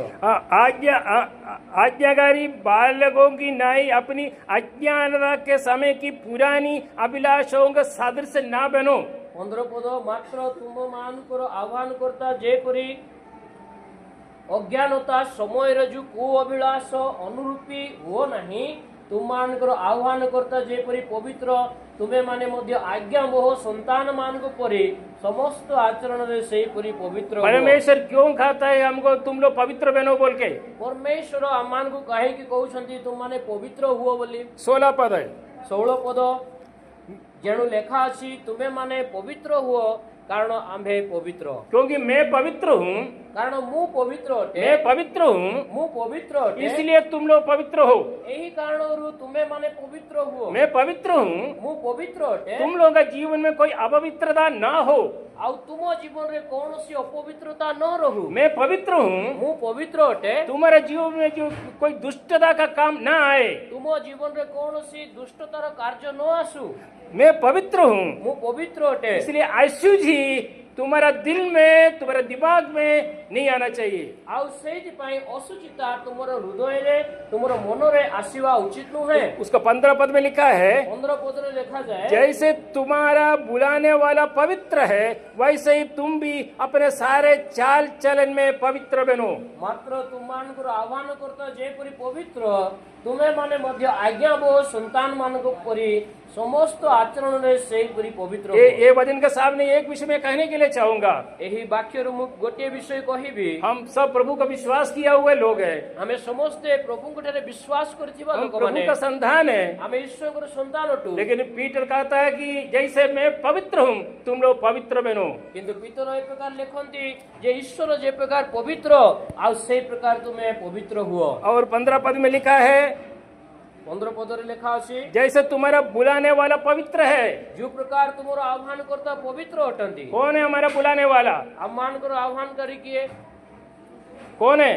A: आज्ञाकारी बालकों की नाई अपनी अज्ञानता के समय की पुरानी अभिलाषों का सदृश ना बनो।
B: 15 पद। मात्र तुम मानकर आह्वान करता जेपरी अज्ञानता समय रे जो को अभिलाष अनुरूपी हो नहीं, तुम मानकर आह्वान करता जेपरी पवित्र तुमे माने मध्य आज्ञाबह संतान मान को परी समस्त आचरण रे सेही परी पवित्र।
A: परमेश्वर क्यों खाता है हमको तुम लोग पवित्र बनो बोल के?
B: परमेश्वर आमान को कहे कि कहउछंती तुम माने पवित्र हुओ बोली।
A: 16 पद है।
B: 16 पद। जेणु लेखा अछि तुमे माने पवित्र हुओ कारण आम्भे पवित्र।
A: क्योंकि मैं पवित्र हूँ,
B: कारण मु पवित्र अटे।
A: मैं पवित्र हूँ,
B: मु पवित्र अटे,
A: इसलिए तुम लोग पवित्र हो।
B: एही कारणरु तुमे माने पवित्र हुओ।
A: मैं पवित्र हूँ,
B: मु पवित्र अटे,
A: तुम लोगों का जीवन में कोई अपवित्रता ना हो।
B: आउ तुम जीवन रे कौनसी अपवित्रता न रहू।
A: मैं पवित्र हूँ,
B: मु पवित्र अटे,
A: तुम्हारे जीवन में जो कोई दुष्टता का काम ना आए।
B: तुम जीवन रे कौनसी दुष्टतार कार्य न आसु।
A: मैं पवित्र हूँ,
B: मु पवित्र अटे,
A: इसलिए आशु जी तुम्हारा दिल में, तुम्हारा दिमाग में नहीं आना चाहिए।
B: ଆଉ ସେଇଥିପାଇଁ ଅସୁଚିତା ତୁମର ହୃଦୟରେ ତୁମର ମନରେ ଆସିବା ଉଚିତ ନୁହେଁ।
A: उसका 15 पद में लिखा है,
B: 15 ପଦରେ ଲେଖାଯାଏ,
A: जैसे तुम्हारा बुलाने वाला पवित्र है वैसे ही तुम भी अपने सारे चाल चलन में पवित्र बनो।
B: ମାତ୍ର ତୁମମାନଙ୍କର ଆହ୍ୱାନକର୍ତ୍ତା ଯେପରି ପବିତ୍ର, ତୁମେ ମାନେ ମଧ୍ୟ ଆଜ୍ଞା ବୋ ସନ୍ତାନ ମାନଙ୍କ ପରି ସମସ୍ତ ଆଚରଣରେ ସେହିପରି ପବିତ୍ର ହୁଅ।
A: ये वचन के सामने एक विषय में कहने के लिए चाहूंगा,
B: ଏହି ବାକ୍ୟରୁ ମୁଁ ଗୋଟିଏ ବିଷୟ କହିବି।
A: हम सब प्रभु का विश्वास किया हुए लोग हैं,
B: ଆମେ ସମସ୍ତେ ପ୍ରଭୁଙ୍କ ଠାରେ ବିଶ୍ୱାସ କରିଥିବା
A: हम
B: ଲୋକମାନେ,
A: प्रभु का संतान है।
B: ଆମେ ଈଶ୍ୱରଙ୍କର ସନ୍ତାନ ଅଟୁ।
A: लेकिन पीटर कहता है कि जैसे मैं पवित्र हूँ तुम लोग पवित्र बनो।
B: କିନ୍ତୁ ପିତର ଏ ପ୍ରକାର ଲେଖନ୍ତି ଯେ ଈଶ୍ୱର ଯେ ପ୍ରକାର ପବିତ୍ର ଆଉ ସେଇ ପ୍ରକାର ତୁମେ ପବିତ୍ର ହୁଅ।
A: और 15 पद में लिखा है,
B: 15 ପଦରେ ଲେଖା ଅଛି,
A: जैसे तुम्हारा बुलाने वाला पवित्र है।
B: ଯୋଉ ପ୍ରକାର ତୁମର ଆହ୍ୱାନକର୍ତ୍ତା ପବିତ୍ର ଅଟନ୍ତି।
A: कौन है हमारा बुलाने वाला?
B: ଆମମାନଙ୍କର ଆହ୍ୱାନକାରୀ କିଏ?
A: कौन है?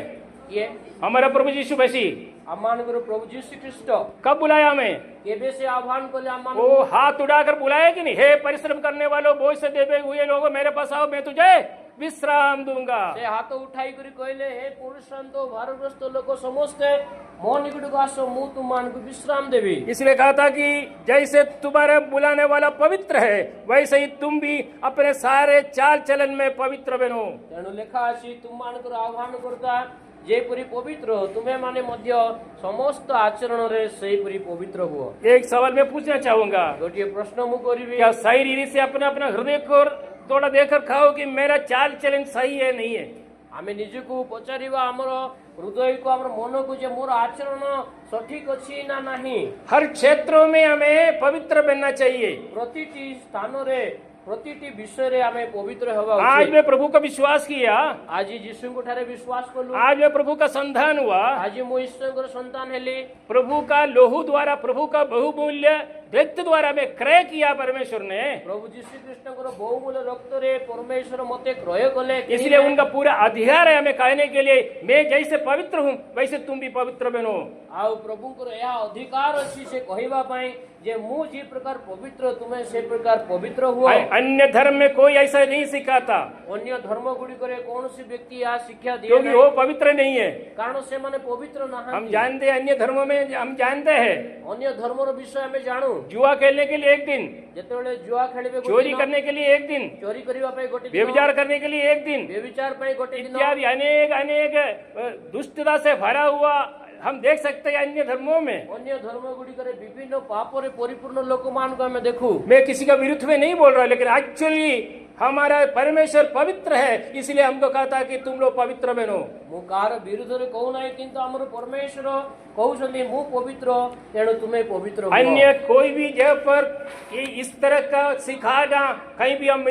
B: କିଏ?
A: हमारा प्रभु यीशु मसीह।
B: ଆମମାନଙ୍କର ପ୍ରଭୁ ଯୀଶୁ ଖ୍ରୀଷ୍ଟ।
A: कब बुलाया हमें?
B: କେବେ ସେ ଆହ୍ୱାନ କଲେ ଆମମାନଙ୍କୁ?
A: वो हाथ उठाकर बुलाया कि नहीं? हे परिश्रम करने वालों, बोझ से देवे हुए लोगों, मेरे पास आओ, मैं तुझे विश्राम दूंगा।
B: ସେ ହାତ ଉଠାଇ କରି କହିଲେ, ହେ ପୁରୁଷାନ୍ତ ଭାରଗ୍ରସ୍ତ ଲୋକ ସମସ୍ତେ ମୋ ନିକଟକୁ ଆସ, ମୁଁ ତୁମମାନଙ୍କୁ ବିଶ୍ରାମ ଦେବି।
A: इसलिए कहा था कि जैसे तुम्हारे बुलाने वाला पवित्र है वैसे ही तुम भी अपने सारे चाल चलन में पवित्र बनो।
B: ତେଣୁ ଲେଖା ଅଛି, ତୁମମାନଙ୍କର ଆହ୍ୱାନକର୍ତ୍ତା ଯେପରି ପବିତ୍ର, ତୁମେ ମାନେ ମଧ୍ୟ ସମସ୍ତ ଆଚରଣରେ ସେହିପରି ପବିତ୍ର ହୁଅ।
A: एक सवाल मैं पूछना चाहूंगा,
B: ଗୋଟିଏ ପ୍ରଶ୍ନ ମୁଁ କରିବି।
A: क्या सही रीति से अपना अपना हृदय को थोड़ा देखकर खाओ कि मेरा चाल चलन सही है नहीं है?
B: ଆମେ ନିଜକୁ ପଚାରିବା, ଆମର ହୃଦୟକୁ, ଆମର ମନକୁ, ଯେ ମୋର ଆଚରଣ ସଠିକ ଅଛି ନା ନାହିଁ।
A: हर क्षेत्रों में हमें पवित्र बनना चाहिए।
B: ପ୍ରତିଟି ସ୍ଥାନରେ, ପ୍ରତିଟି ବିଷୟରେ ଆମେ ପବିତ୍ର ହେବା
A: आज
B: ଉଚିତ।
A: मैं प्रभु का विश्वास किया,
B: ଆଜି ଯୀଶୁଙ୍କ ଠାରେ ବିଶ୍ୱାସ କଲୁ,
A: आज मैं प्रभु का संतान हुआ,
B: ଆଜି ମୁଁ ଈଶ୍ୱରଙ୍କର ସନ୍ତାନ ହେଲି।
A: प्रभु का लोहू द्वारा, प्रभु का बहुमूल्य रक्त द्वारा मैं क्रय किया परमेश्वर ने।
B: ପ୍ରଭୁ ଯୀଶୁ ଖ୍ରୀଷ୍ଟଙ୍କର ବହୁମୂଲ୍ୟ ରକ୍ତରେ ପରମେଶ୍ୱର ମତେ କ୍ରୟ କଲେ।
A: इसलिए उनका पूरा अधिकार है हमें कहने के लिए, मैं जैसे पवित्र हूँ वैसे तुम भी पवित्र बनो।
B: ଆଉ ପ୍ରଭୁଙ୍କର ଏହା ଅଧିକାର ଅଛି ସେ କହିବା ପାଇଁ ଯେ ମୁଁ ଯେ ପ୍ରକାର ପବିତ୍ର, ତୁମେ ସେ ପ୍ରକାର ପବିତ୍ର ହୁଅ।
A: अन्य धर्म में कोई ऐसा नहीं सिखाता,
B: ଅନ୍ୟ ଧର୍ମ ଗୁଡ଼ିକରେ କୌଣସି ବ୍ୟକ୍ତି ଏହା ଶିକ୍ଷା ଦିଏ
A: क्योंकि
B: ନାହିଁ,
A: वो पवित्र नहीं है।
B: କାରଣ ସେମାନେ ପବିତ୍ର
A: हम
B: ନାହାନ୍ତି।
A: जानते हैं, अन्य धर्मों में हम जानते हैं,
B: ଅନ୍ୟ ଧର୍ମର ବିଷୟ ଆମେ ଜାଣୁ।
A: जुआ खेलने के लिए एक दिन,
B: ଯେତେବେଳେ ଜୁଆ ଖେଳିବେ ଗୋଟେ
A: चोरी
B: ଦିନ,
A: करने के लिए एक दिन,
B: ଚୋରି କରିବା ପାଇଁ ଗୋଟେ ଦିନ,
A: व्यभिचार करने के लिए एक दिन,
B: ବ୍ୟଭିଚାର ପାଇଁ ଗୋଟେ ଦିନ,
A: इत्यादि अनेक अनेक दुष्टता से भरा हुआ हम देख सकते हैं अन्य धर्मों में।
B: ଅନ୍ୟ ଧର୍ମ ଗୁଡ଼ିକରେ ବିଭିନ୍ନ ପାପରେ ପରିପୂର୍ଣ୍ଣ ଲୋକମାନଙ୍କୁ ଆମେ ଦେଖୁ।
A: मैं किसी का विरुद्ध में नहीं बोल रहा, लेकिन एक्चुअली हमारा परमेश्वर पवित्र है, इसलिए हमको कहता है कि तुम लोग पवित्र बनो।
B: ମୁଁ କାହାର ବିରୁଦ୍ଧରେ କହୁନାହିଁ, କିନ୍ତୁ ଆମର ପରମେଶ୍ୱର କହୁଛନ୍ତି ମୁଁ ପବିତ୍ର, ତେଣୁ ତୁମେ ପବିତ୍ର ହୁଅ।
A: अन्य कोई भी जगह पर ये इस तरह का सिखाना कहीं भी हम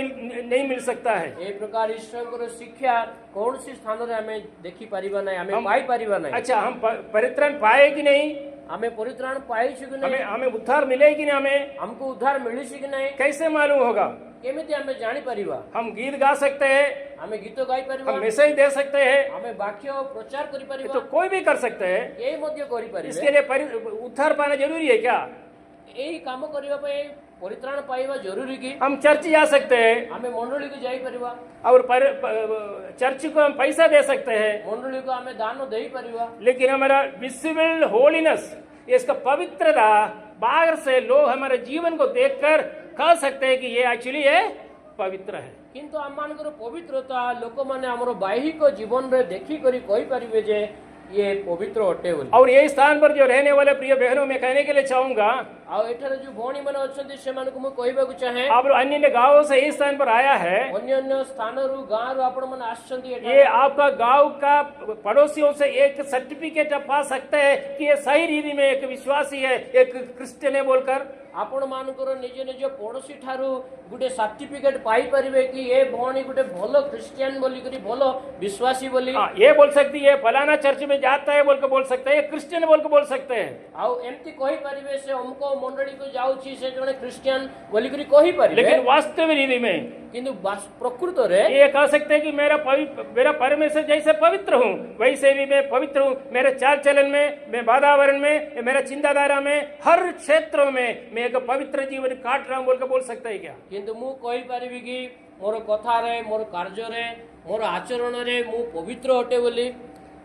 A: नहीं मिल सकता है।
B: ଏ ପ୍ରକାର ଈଶ୍ୱରଙ୍କର ଶିକ୍ଷା କୌଣସି ସ୍ଥାନରେ ଆମେ ଦେଖିପାରିବା ନାହିଁ, ଆମେ ପାଇପାରିବା ନାହିଁ।
A: अच्छा, हम परित्राण पाए कि नहीं?
B: ଆମେ ପରିତ୍ରାଣ ପାଇଛୁ କି
A: हमें
B: ନାହିଁ,
A: हमें उद्धार मिले कि नहीं? हमें
B: ଆମକୁ ଉଦ୍ଧାର ମିଳିଛି କି ନାହିଁ,
A: कैसे मालूम होगा?
B: କେମିତି ଆମେ ଜାଣିପାରିବା?
A: हम गीत गा सकते हैं,
B: ଆମେ ଗୀତ ଗାଇପାରିବା,
A: हम मैसेज दे सकते हैं,
B: ଆମେ ବାକ୍ୟ ପ୍ରଚାର
A: ये
B: କରିପାରିବା,
A: तो कोई भी कर सकते हैं।
B: କେହି ମଧ୍ୟ କରିପାରିବେ।
A: इसके लिए उद्धार पाना जरूरी है क्या?
B: ଏହି କାମ କରିବା ପାଇଁ ପରିତ୍ରାଣ ପାଇବା ଜରୁରୀ କି?
A: हम चर्च जा सकते हैं
B: ଆମେ ମଣ୍ଡଳୀକୁ ଯାଇପାରିବା,
A: और चर्च को हम पैसा दे सकते हैं,
B: ମଣ୍ଡଳୀକୁ ଆମେ ଦାନ ଦେଇପାରିବା,
A: लेकिन हमारा विजिबल होलीनेस, इसका पवित्रता बाहर से लोग हमारे जीवन को देखकर कह सकते हैं कि ये एक्चुअली ये पवित्र है।
B: କିନ୍ତୁ ଆମମାନଙ୍କର ପବିତ୍ରତା ଲୋକମାନେ ଆମର ବାହିକ ଜୀବନରେ ଦେଖିକରି କହିପାରିବେ ଯେ ଇଏ ପବିତ୍ର ଅଟେ ବୋଲି।
A: और ये स्थान पर जो रहने वाले प्रिय बहनों में कहने के लिए चाहूंगा,
B: ଆଉ ଏଠାରେ ଯୋଉ ଭଉଣୀମାନେ ଅଛନ୍ତି ସେମାନଙ୍କୁ ମୁଁ କହିବାକୁ ଚାହେଁ,
A: आप लोग अन्य गांवों से इस स्थान पर आया है,
B: ଅନ୍ୟ ଅନ୍ୟ ସ୍ଥାନରୁ ଗାଁରୁ ଆପଣମାନେ ଆସିଛନ୍ତି
A: ये
B: ଏଠାରେ,
A: आपका गांव का पड़ोसियों से एक सर्टिफिकेट आप पा सकते हैं कि ये सही रीति में एक विश्वासी है, एक क्रिश्चियन है बोलकर।
B: ଆପଣ ମାନଙ୍କର ନିଜ ନିଜ ପଡୋଶୀ ଠାରୁ ଗୋଟେ ସାର୍ଟିଫିକେଟ ପାଇପାରିବେ କି ଏ ଭଉଣୀ ଗୋଟେ ଭଲ ଖ୍ରୀଷ୍ଟିଆନ ବୋଲିକରି, ଭଲ ବିଶ୍ୱାସୀ ବୋଲି।
A: ये बोल सकती है फलाना चर्च में जाता है बोल के बोल सकते हैं, क्रिश्चियन बोल के बोल सकते हैं,
B: ଆଉ ଏମିତି କହିପାରିବେ ସେ ଅମୁକ ମଣ୍ଡଳୀକୁ ଯାଉଛି, ସେ ଜଣେ ଖ୍ରୀଷ୍ଟିଆନ ବୋଲିକରି କହିପାରିବେ।
A: लेकिन वास्तविक रीति में
B: କିନ୍ତୁ ପ୍ରକୃତରେ
A: ये कह सकते हैं कि मेरा परमेश्वर जैसे पवित्र हूँ वैसे भी मैं पवित्र हूँ। मेरे चाल चलन में, मैं वातावरण में, मेरा चिंताधारा में, हर क्षेत्रों में मैं एक पवित्र जीवन काट रहा हूँ बोल के बोल सकते हैं क्या?
B: କିନ୍ତୁ ମୁଁ କହିପାରିବି କି मोर कथारे मोर कार्य मोर आचरण रे मु पवित्र अटे बोली।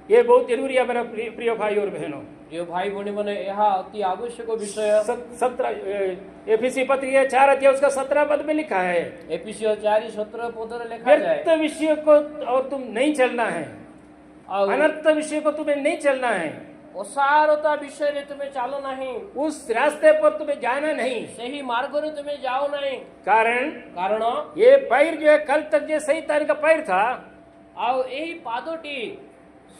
A: ये बहुत जरूरी है मेरा प्रिय भाई और बहनों।
B: जो भाई भौणी मैंने यह अति आवश्यक विषय
A: 17 एफिसी पत्र ये 4 अध्याय उसका 17 पद में लिखा है,
B: एफिसियों 4:17 पद लिखा जाए,
A: व्यर्थ विषय को और तुम नहीं चलना है,
B: और
A: अनर्थ विषय को तुम्हें नहीं चलना है,
B: असारता विषय रे तुम्हें चालो नहीं,
A: उस रास्ते पर तुम्हें जाना नहीं।
B: सही मार्ग रे तुम्हें जाओ नहीं। कारण
A: ये पैर जो है कल तक जो शैतान का पैर था,
B: आउ यही पादोटी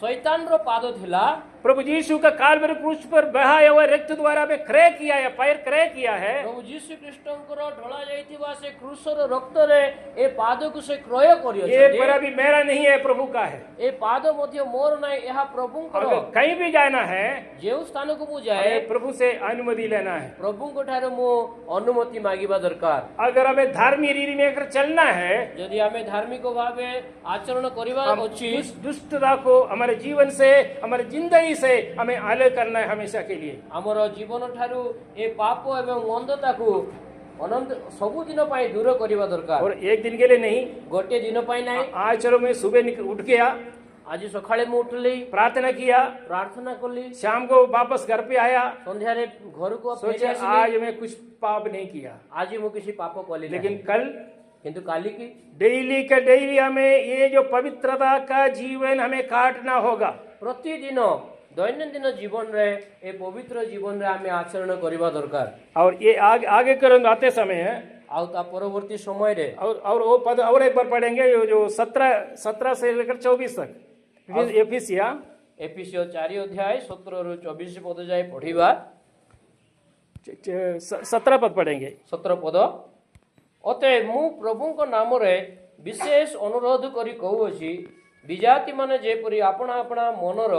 B: शैतान रो पादो थिला,
A: प्रभु यीशु का काल्वरी क्रूस पर बहाया हुआ रक्त द्वारा में क्रय किया है, पैर क्रय किया है।
B: प्रभु यीशु कृष्णଙ୍କର ढोला जाइथिबा से क्रूसर रक्त रे ए पाद को से क्रय करियो
A: ये पर अभी मेरा नहीं है, प्रभु का है।
B: ए पाद मध्य मोर नै, यह प्रभुଙ୍କର।
A: अगर कहीं भी जाना है
B: जेउ स्थान को मु जाए
A: हमें प्रभु से अनुमति लेना है,
B: प्रभुଙ୍କ ठारे मु अनुमति मागिबा दरकार।
A: अगर हमें धार्मिक रीति में अगर चलना है,
B: यदि हमें धार्मिक भावे आचरण करिबा अछि,
A: दुष्टता को हमारे जीवन से, हमारे जिंदगी से हमें अलग करना है हमेशा के लिए।
B: हमर जीवन ठारू ए पाप एवं मंदता को अनंत सबु दिन पाई दूर करिबा दरकार।
A: और एक दिन के लिए नहीं,
B: गोटे दिन पाई नहीं।
A: आज चलो मैं सुबह उठ गया,
B: आज सकाळे मु उठली,
A: प्रार्थना किया,
B: प्रार्थना करली,
A: शाम को वापस घर पे आया,
B: संध्या रे घर को
A: सोचे आज मैं कुछ पाप नहीं किया,
B: आज मु किसी पाप कली,
A: लेकिन कल
B: किंतु काली की
A: डेली का डेली हमें ये जो पवित्रता का जीवन हमें काटना होगा।
B: प्रतिदिन दैनंदिन जीवन रे ए पवित्र जीवन रे हमें आचरण करिबा दरकार।
A: और ये आगे करेंगे आते समय
B: आउ ता परवर्ती समय रे
A: और वो पद और एक बार पढ़ेंगे, जो 17 से लेकर 24 तक
B: एफिसियों 4 अध्याय 17 रु 24 पद जाए पढ़िबा।
A: 17 पद पढ़ेंगे।
B: 17 पद, अते मु प्रभुଙ୍କ नामरे विशेष अनुरोध करी कहूछि, विजाति माने जेपरि आपणा आपणा मनर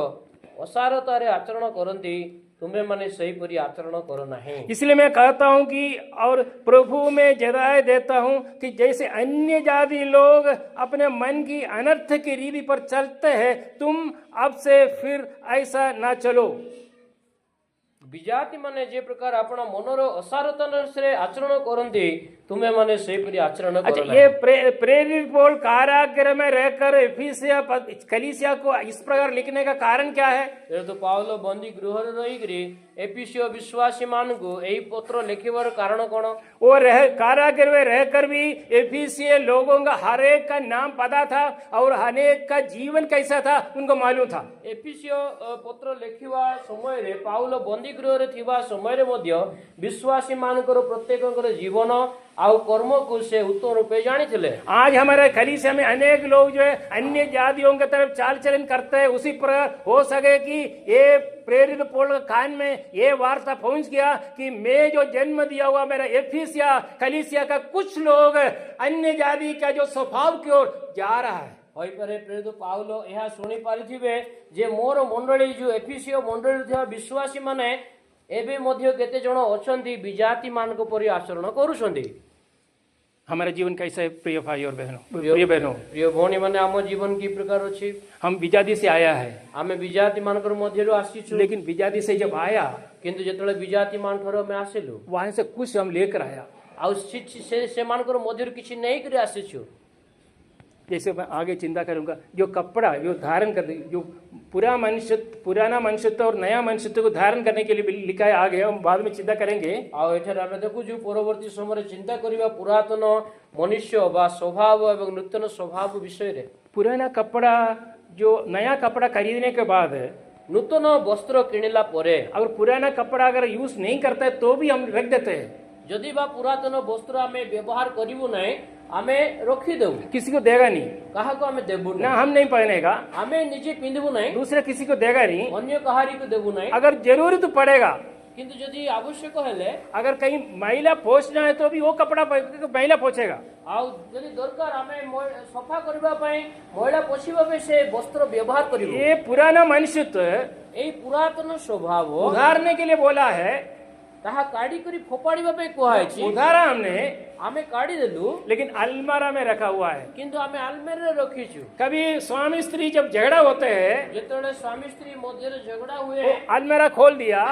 B: असारतारे आचरण करती, तुम्हें माने सही परी आचरण करो नहीं। इसलिए मैं कहता हूं कि और प्रभु में जराए देता हूं कि जैसे अन्य जाति लोग अपने मन की अनर्थ की रीति पर चलते हैं, तुम अब से फिर ऐसा ना चलो। विजाति माने जे प्रकार अपना मनर असारतन से आचरण करती, तुम्हें माने सही परी आचरण करो। अच्छा, ये प्रेरित पौल कारागृह में रहकर एफिसिया कलीसिया को इस प्रकार लिखने का कारण क्या है? तो पाउलो बंदी गृह रही एफिसियो विश्वासी मान को यही पत्र लिखिबार कारण कौन? वो कारागृह में रहकर भी एफिसिया लोगों का हर एक का नाम पता था और हर एक का जीवन कैसा था उनको मालूम था। एफिसियो पत्र लिखिबा समय रे पाउलो बंदी गृह रे थिबा समय रे मध्य विश्वासी मानकर प्रत्येक जीवन आउ कर्म को से उत्तम रूपे जानी थे। आज हमारे कलीसिया में अनेक लोग जो है अन्य जातियों की तरफ चाल चलन करते हैं, उसी पर हो सके कि ये प्रेरित पौल कान में ये वार्ता पहुंच गया कि मैं जो जन्म दिया हुआ मेरा एफिसिया कलीसिया का कुछ लोग अन्य जाति का जो स्वभाव की ओर जा रहा है। प्रेरित पाउलो यह शुणी पारिथिबे जे मोर मंडली जो एफिसियो मंडली थिबा विश्वासी माने एबे मध्य केते जण अछंती विजाति मान को परि आचरण करूछंती। हमारा जीवन कैसा है प्रिय भाई और बहनों, प्रिय बहनों, प्रिय भौणी माने हम जीवन की प्रकार अछि। हम विजाति से आया है, हमें विजाति मानकर मध्यरु आसीछु, लेकिन विजाति से जब आया किंतु जेतले विजाति मान घर में आसिलु वहां से कुछ हम लेकर आया आ से मानकर मध्यरु किछि नहीं करे आसीछु। जैसे मैं आगे चिंता करूंगा, जो कपड़ा जो धारण करने, जो पुराना मनुष्यत्व और नया मनुष्यत्व को धारण करने के लिए लिखा है, आगे हम बाद में चिंता करेंगे। और एठारे हम देखु जो परवर्ती समय चिंता करिबा पुरातन मनुष्य बा स्वभाव एवं नूतन स्वभाव विषय रे। पुराना कपड़ा जो नया कपड़ा खरीदने के बाद नूतन वस्त्र किनिला परे अगर पुराना कपड़ा अगर यूज नहीं करता है तो भी हम रख देते हैं। यदि बा पुरातन वस्त्र हमें व्यवहार करिबु नहीं, हमें रखी देबू, किसी को देगा नहीं, कहा को हमें देबू ना, हम नहीं पहनेगा, हमें निजे पिंधबू नहीं, दूसरे किसी को देगा नहीं, अन्य कहारी को देबू नहीं। अगर जरूरत पड़ेगा किंतु यदि आवश्यक हेले अगर कहीं महिला पोछना है तो भी वो कपड़ा महिला पोछेगा। आ यदि दरकार हमें सफा करबा पई महिला पोछिबा पे से वस्त्र व्यवहार करिबो। ये पुराना मनुष्यत्व ए पुरातन स्वभाव उधारने के लिए बोला है, ताहा काढ़ी करी फोपाड़ीबा पे कुहाय छी। उधारा हमें काढ़ी देलु लेकिन अलमारा में रखा हुआ है, किंतु हमें अलमारी रे रखी छु। कभी स्वामी स्त्री जब झगड़ा होते हैं, जेतले स्वामी स्त्री मध्य झगड़ा हुए अलमारा खोल दिया,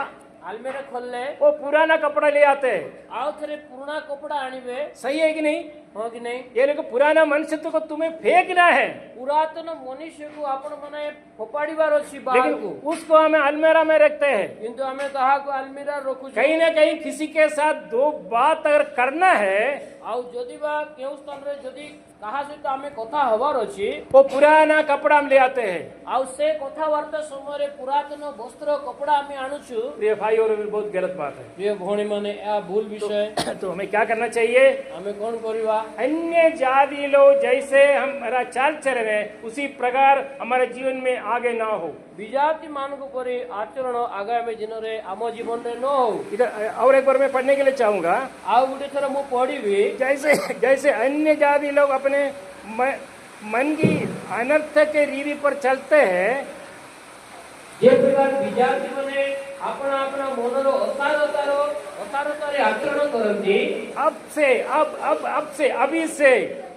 B: अलमारी खोलले वो पुराना कपड़ा ले आते आओ थे पुराना कपड़ा आनिबे। सही है कि नहीं?
C: ହଁ କି ନାହିଁ?
A: ये लोग पुराना मनुष्यत्व को तुम्हें फेंकना है,
C: ପୁରାତନ ମନୁଷ୍ୟକୁ ଆପଣ ମାନେ ଫୋପାଡ଼ିବାର ଅଛି
A: लेकिन
C: ବାହାରକୁ,
A: उसको हमें अलमेरा में रखते हैं।
C: କିନ୍ତୁ ଆମେ ତାହାକୁ ଆଲମିରା ରଖୁଛୁ।
A: कहीं ना कहीं किसी के साथ दो बात अगर करना है,
C: ଆଉ ଯଦି ବା କେଉଁ ସ୍ଥାନରେ ଯଦି କାହା ସହିତ ଆମେ କଥା ହବାର ଅଛି,
A: वो पुराना कपड़ा हम ले आते हैं।
C: ଆଉ ସେ କଥାବାର୍ତ୍ତା ସମୟରେ ପୁରାତନ ବସ୍ତ୍ର କପଡ଼ା ଆମେ ଆଣୁଛୁ।
A: ये भाई और बहुत गलत बात है।
C: ପ୍ରିୟ ଭଉଣୀ ମାନେ, ଏହା ଭୁଲ ବିଷୟ।
A: तो हमें क्या करना चाहिए?
C: ଆମେ କଣ କରିବା?
A: अन्य जाति लोग जैसे हमारा चाल चलन है, उसी प्रकार हमारे जीवन में आगे ना हो।
C: ବିଜାତି ମାନଙ୍କ ପରି ଆଚରଣ ଆଗାମୀ ଦିନରେ ଆମ ଜୀବନରେ ନ ହଉ।
A: इधर और एक बार मैं पढ़ने के लिए चाहूंगा।
C: ଆଉ ଗୋଟେ ଥର ମୁଁ ପଢିବି,
A: जैसे जैसे अन्य जाति लोग अपने मन की अनर्थ के रीति पर चलते हैं,
C: ଯେ ପ୍ରକାର ବିଜାତି ମାନେ ଆପଣା ଆପଣା ମନର ଅସାରତାରେ ଆଚରଣ କରନ୍ତି,
A: अब से अभी से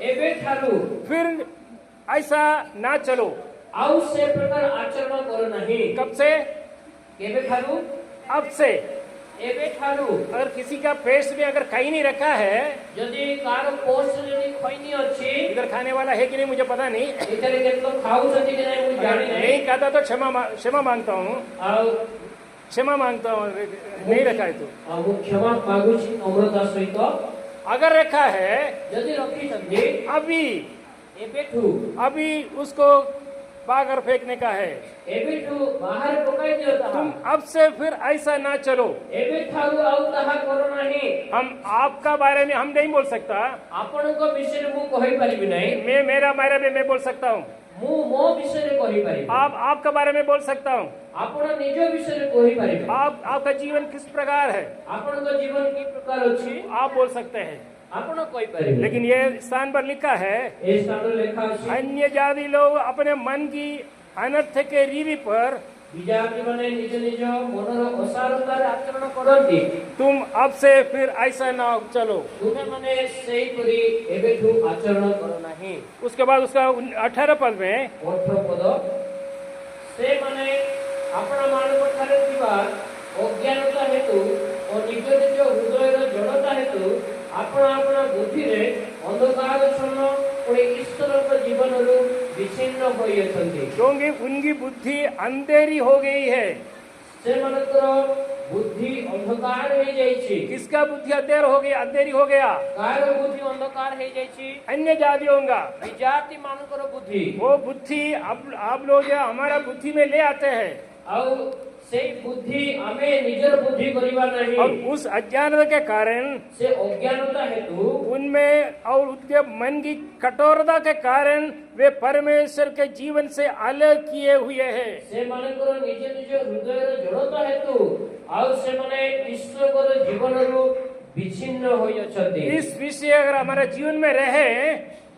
C: ଏବେଠାରୁ
A: फिर ऐसा ना चलो।
C: ଆଉ ସେ ପ୍ରକାର ଆଚରଣ କର ନାହିଁ।
A: कब से?
C: କେବେଠାରୁ?
A: अब से।
C: ଏବେଠାରୁ।
A: अगर किसी का पेस्ट में अगर कहीं नहीं रखा है,
C: ଯଦି କାହାର ପୋଷ୍ଟରେ ଯଦି ଖଇନି ଅଛି,
A: इधर खाने वाला है कि नहीं मुझे पता नहीं,
C: ଏଠାରେ କେତେ ଲୋକ ଖାଉଛନ୍ତି କି ନାହିଁ ମୁଁ
A: अगर
C: ଜାଣି ନାହିଁ।
A: नहीं खाता तो क्षमा मांगता हूँ,
C: ଆଉ
A: क्षमा मांगता हूँ, नहीं रखा है तो।
C: ମୁଁ କ୍ଷମା ମାଗୁଛି ନମ୍ରତା ସହିତ।
A: अगर रखा है
C: ଯଦି ରଖିଛନ୍ତି, ଏବେଠୁ
A: अभी उसको बाहर फेंकने का है।
C: ଏବେଠୁ ବାହାରେ ପକାଇ ଦିଅ ତାହା।
A: तुम अब से फिर ऐसा ना चलो।
C: ଏବେଠାରୁ ଆଉ ତାହା କର ନାହିଁ।
A: हम आपका बारे में हम नहीं बोल सकता,
C: ଆପଣଙ୍କ ବିଷୟରେ ମୁଁ କହିପାରିବି ନାହିଁ।
A: मैं मेरा बारे में मैं बोल सकता हूँ,
C: ମୁଁ ମୋ ବିଷୟରେ କହିପାରିବି।
A: आप आपका बारे में बोल सकता हूँ।
C: ଆପଣ ନିଜ ବିଷୟରେ କହିପାରିବେ।
A: आपका जीवन किस प्रकार है
C: ଆପଣଙ୍କ ଜୀବନ କି ପ୍ରକାର ଅଛି
A: आप बोल सकते हैं,
C: ଆପଣ କହିପାରିବେ।
A: लेकिन ये स्थान पर लिखा है
C: ଏ ସ୍ଥାନରେ ଲେଖା ଅଛି,
A: अन्य जाति लोग अपने मन की अनर्थ के रीति पर
C: ବିଜାତି ମାନେ ନିଜ ନିଜ ମନର ଅସାରତାରେ ଆଚରଣ କରନ୍ତି।
A: तुम अब से फिर ऐसा ना चलो।
C: ତୁମେ ମାନେ ସେହିପରି ଏବେଠୁ ଆଚରଣ କର ନାହିଁ।
A: उसके बाद उसका 18 पद में
C: 18 ପଦ, ସେମାନେ ଆପଣା ମାନଙ୍କ ଠାରେ ଥିବା ଅଜ୍ଞାନତା ହେତୁ ଓ ନିଜ ନିଜ ହୃଦୟର ଜଡ଼ତା ହେତୁ ଆପଣା ଆପଣା ବୁଦ୍ଧିରେ ଅନ୍ଧକାରଚ୍ଛନ୍ନ ପୁଣି ଈଶ୍ୱରଙ୍କ ଜୀବନରୁ ବିଚ୍ଛିନ୍ନ ହୋଇଅଛନ୍ତି।
A: क्योंकि उनकी बुद्धि अंधेरी हो गई है।
C: ସେମାନଙ୍କର ବୁଦ୍ଧି ଅନ୍ଧକାର ହେଇଯାଇଛି।
A: किसका बुद्धि अंधेरी हो गया?
C: କାହାର ବୁଦ୍ଧି ଅନ୍ଧକାର ହେଇଯାଇଛି?
A: अन्य जातियों का।
C: ବିଜାତି ମାନଙ୍କର ବୁଦ୍ଧି।
A: वो बुद्धि आप लोग जो हमारा बुद्धि में ले आते हैं,
C: ଆଉ ସେଇ ବୁଦ୍ଧି ଆମେ ନିଜର ବୁଦ୍ଧି କରିବା ନାହିଁ।
A: और उस अज्ञानता के कारण
C: ସେ ଅଜ୍ଞାନତା ହେତୁ
A: उनमें और उनके मन की कठोरता के कारण वे परमेश्वर के जीवन से अलग किए हुए हैं।
C: ସେମାନଙ୍କର ନିଜ ନିଜ ହୃଦୟର ଜଡ଼ତା ହେତୁ ଆଉ ସେମାନେ ଈଶ୍ୱରଙ୍କର ଜୀବନରୁ ବିଚ୍ଛିନ୍ନ ହୋଇଅଛନ୍ତି।
A: इस विषय अगर हमारे जीवन में रहे,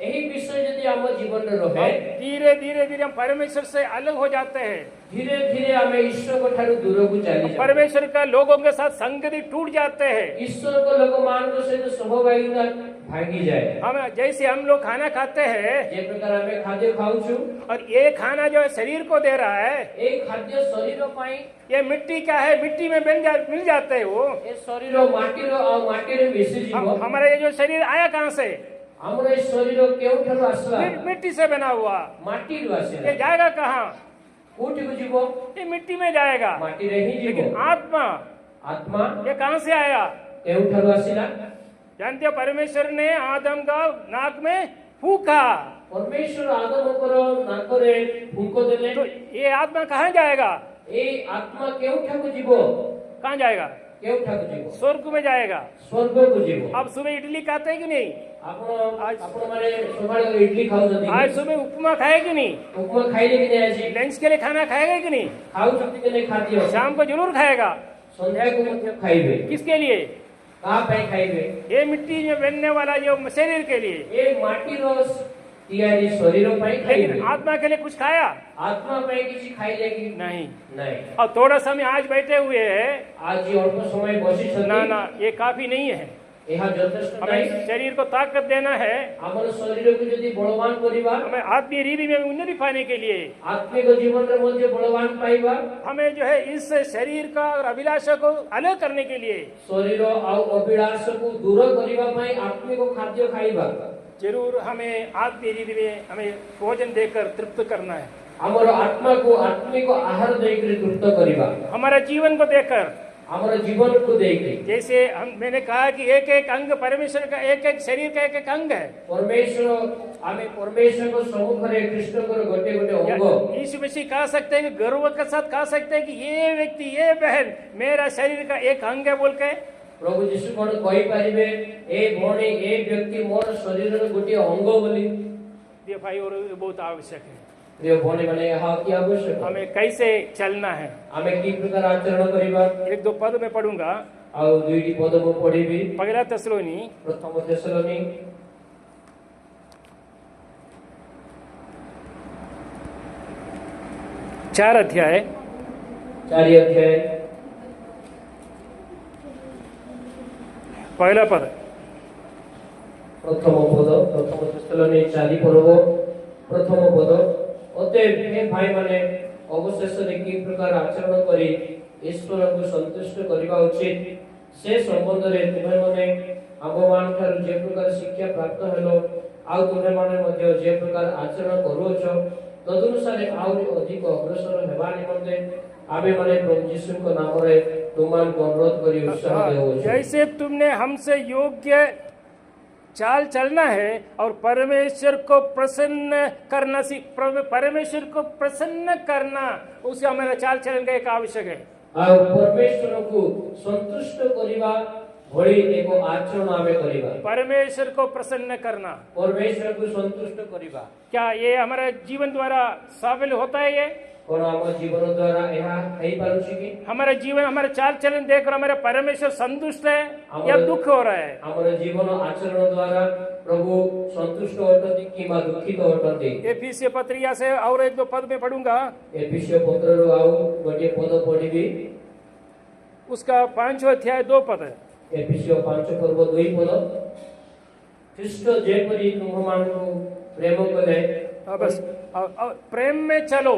C: ଏହି ବିଷୟ ଯଦି ଆମ ଜୀବନରେ ରହେ,
A: धीरे धीरे धीरे हम परमेश्वर से अलग हो जाते हैं।
C: ଧୀରେ ଧୀରେ ଆମେ ଈଶ୍ୱରଙ୍କ ଠାରୁ ଦୂରକୁ ଚାଲିଯାଉ।
A: परमेश्वर का लोगों के साथ संगति टूट जाते हैं।
C: ଈଶ୍ୱରଙ୍କ ଲୋକମାନଙ୍କ ସହିତ ସହଭାଗିତା ଭାଙ୍ଗିଯାଏ।
A: हम जैसे हम लोग खाना खाते हैं,
C: ଯେ ପ୍ରକାର ଆମେ ଖାଦ୍ୟ ଖାଉଛୁ,
A: और ये खाना जो है शरीर को दे रहा है,
C: ଏଇ ଖାଦ୍ୟ ଶରୀର ପାଇଁ,
A: ये मिट्टी का है, मिट्टी में मिल जाते हैं वो।
C: ଏ ଶରୀର ମାଟିର ଆଉ ମାଟିରେ ମିଶିଯିବ।
A: हमारा ये जो शरीर आया कहाँ से?
C: ଆମର ଏ ଶରୀର କେଉଁଠାରୁ ଆସିଲା?
A: मिट्टी से बना हुआ।
C: ମାଟିରୁ ଆସିଲା।
A: ये जाएगा कहाँ?
C: କୋଉଠିକୁ ଯିବ?
A: ये मिट्टी में जाएगा।
C: ମାଟିରେ ହିଁ ଯିବ।
A: लेकिन आत्मा
C: ଆତ୍ମା
A: ये कहाँ से आया?
C: କେଉଁଠାରୁ ଆସିଲା?
A: जानते हो, परमेश्वर ने आदम का नाक में फूका,
C: ପରମେଶ୍ୱର ଆଦମଙ୍କର ନାକରେ ଫୁଙ୍କ ଦେଲେ।
A: तो ये आत्मा कहाँ जाएगा?
C: ଏଇ ଆତ୍ମା କେଉଁଠାକୁ ଯିବ?
A: कहाँ जाएगा?
C: କେଉଁଠାକୁ ଯିବ?
A: स्वर्ग में जाएगा।
C: ସ୍ୱର୍ଗକୁ ଯିବ।
A: अब सुबह इडली खाते हैं कि नहीं?
C: ଆପଣମାନେ ସକାଳେ ଇଡଲି ଖାଉଛନ୍ତି?
A: आज सुबह उपमा खाए कि नहीं?
C: ଉପମା ଖାଇଲେ କି ନାହିଁ? ଆଜି
A: लंच के लिए खाना खाएगा कि नहीं?
C: ଖାଉଛନ୍ତି କି ନାହିଁ ଖାଦ୍ୟ?
A: शाम को जरूर खाएगा।
C: ସନ୍ଧ୍ୟାକୁ ମଧ୍ୟ ଖାଇବେ।
A: किसके लिए?
C: କାହା ପାଇଁ ଖାଇବେ?
A: ये मिट्टी में बनने वाला जो शरीर के लिए।
C: ଏ ମାଟିର ତିଆରି ଶରୀର ପାଇଁ ଖାଇବେ।
A: लेकिन आत्मा के लिए कुछ खाया?
C: ଆତ୍ମା ପାଇଁ କିଛି ଖାଇଲେ କି
A: नहीं।
C: ନାହିଁ?
A: और थोड़ा समय आज बैठे हुए हैं,
C: ଆଜି ଅଳ୍ପ ସମୟ ବସିଛନ୍ତି।
A: ना ये काफी नहीं है।
B: ଏହା ଯଥେଷ୍ଟ
A: हमें
B: ନାହିଁ।
A: शरीर को ताकत देना है,
B: ଆମର ଶରୀରକୁ ଯଦି ବଳବାନ କରିବା,
A: हमें आत्मीय रीति में उन्नति पाने के लिए
B: ଆତ୍ମିକ ଜୀବନରେ ମଧ୍ୟ ବଳବାନ ପାଇବା,
A: हमें जो है इस शरीर का और अभिलाषा को अलग करने के लिए
B: ଶରୀର ଆଉ ଅଭିଳାଷକୁ ଦୂର କରିବା ପାଇଁ ଆତ୍ମିକ ଖାଦ୍ୟ ଖାଇବା।
A: जरूर हमें आत्मीय रीति में हमें भोजन देकर तृप्त करना है।
B: ଆମର ଆତ୍ମାକୁ ଆତ୍ମିକ ଆହାର ଦେଇକରି ତୃପ୍ତ କରିବା,
A: हमारा जीवन को देकर,
B: ଆମର ଜୀବନକୁ ଦେଇକରି।
A: जैसे मैंने कहा कि एक एक अंग परमेश्वर का, एक एक शरीर का एक एक अंग है।
B: ପରମେଶ୍ୱର, ଆମେ ପରମେଶ୍ୱରଙ୍କ ସମ୍ମୁଖରେ ଖ୍ରୀଷ୍ଟଙ୍କର ଗୋଟେ ଗୋଟେ
A: या
B: ଅଙ୍ଗ।
A: यीशु मसीह कह सकते हैं कि गर्व के साथ कह सकते हैं कि ये व्यक्ति, ये बहन मेरा शरीर का एक अंग है बोल के।
B: ପ୍ରଭୁ ଯୀଶୁ କଣ କହିପାରିବେ, ଏ ଭଉଣୀ, ଏ ବ୍ୟକ୍ତି ମୋର ଶରୀରର ଗୋଟିଏ ଅଙ୍ଗ ବୋଲି?
A: ये भाई और ये बहुत आवश्यक है।
B: ପ୍ରିୟ ଭଉଣୀ ମାନେ, ଏହା ଅତି ଆବଶ୍ୟକ।
A: हमें कैसे चलना है,
B: ଆମେ କି ପ୍ରକାର ଆଚରଣ କରିବା?
A: एक दो पद में पढ़ूंगा।
B: ଆଉ ଦୁଇଟି ପଦ ମୁଁ ପଢିବି।
A: पहला तेसलोनी
B: ପ୍ରଥମ ତେସଲୋନି
A: 4 अध्याय
B: 4 ଅଧ୍ୟାୟ
A: पहला पद।
B: ପ୍ରଥମ ପଦ, ପ୍ରଥମ ତେସଲୋନି 4 ପର୍ବ ପ୍ରଥମ ପଦ। ଅତଏବ ହେ ଭାଇମାନେ, ଅବଶେଷରେ କି ପ୍ରକାର ଆଚରଣ କରି ଈଶ୍ୱରଙ୍କୁ ସନ୍ତୁଷ୍ଟ କରିବା ଉଚିତ, ସେ ସମ୍ବନ୍ଧରେ ତୁମେମାନେ ଆମ୍ଭମାନଙ୍କଠାରୁ ଯେ ପ୍ରକାର ଶିକ୍ଷା ପ୍ରାପ୍ତ ହେଲ, ଆଉ ତୁମେମାନେ ମଧ୍ୟ ଯେ ପ୍ରକାର ଆଚରଣ କରୁଅଛ, ତଦନୁସାରେ ଆହୁରି ଅଧିକ ଅଗ୍ରସର ହେବା ନିମନ୍ତେ ଆମେମାନେ ପ୍ରଭୁ ଯୀଶୁଙ୍କ ନାମରେ ତୁମମାନଙ୍କୁ ଅନୁରୋଧ କରି ଉତ୍ସାହ ଦେଉଅଛୁ।
A: जैसे तुमने हमसे योग्य चाल चलना है और परमेश्वर को प्रसन्न करना, परमेश्वर को प्रसन्न करना उसे हमारा चाल चलन का एक आवश्यक है।
B: ଆଉ ପରମେଶ୍ୱରଙ୍କୁ ସନ୍ତୁଷ୍ଟ କରିବା ଭଳି ଏକ ଆଚରଣ ଆମେ କରିବା।
A: परमेश्वर को प्रसन्न करना,
B: ପରମେଶ୍ୱରଙ୍କୁ ସନ୍ତୁଷ୍ଟ କରିବା
A: क्या ये हमारे जीवन द्वारा सफल होता है? ये
B: କଣ ଆମ ଜୀବନ ଦ୍ୱାରା ଏହା ହେଇପାରୁଛି କି?
A: हमारा जीवन, हमारा चाल चलन देखकर हमारे परमेश्वर संतुष्ट है या दुख हो रहा है?
B: ଆମର ଜୀବନ ଆଚରଣ ଦ୍ୱାରା ପ୍ରଭୁ ସନ୍ତୁଷ୍ଟ ଅଟନ୍ତି କିମ୍ବା ଦୁଃଖିତ ଅଟନ୍ତି?
A: एफिसियों पत्रिया से और एक दो पद में पढ़ूंगा,
B: ଏଫିସିୟ ପତ୍ରରୁ ଆଉ ଗୋଟିଏ ପଦ ପଢିବି।
A: उसका 5वां अध्याय 2 पद है।
B: ଏଫିସିୟ 5 ପର୍ବ 2 ପଦ। ଖ୍ରୀଷ୍ଟ ଯେପରି ତୁମମାନଙ୍କୁ ପ୍ରେମ କଲେ,
A: बस प्रेम में चलो,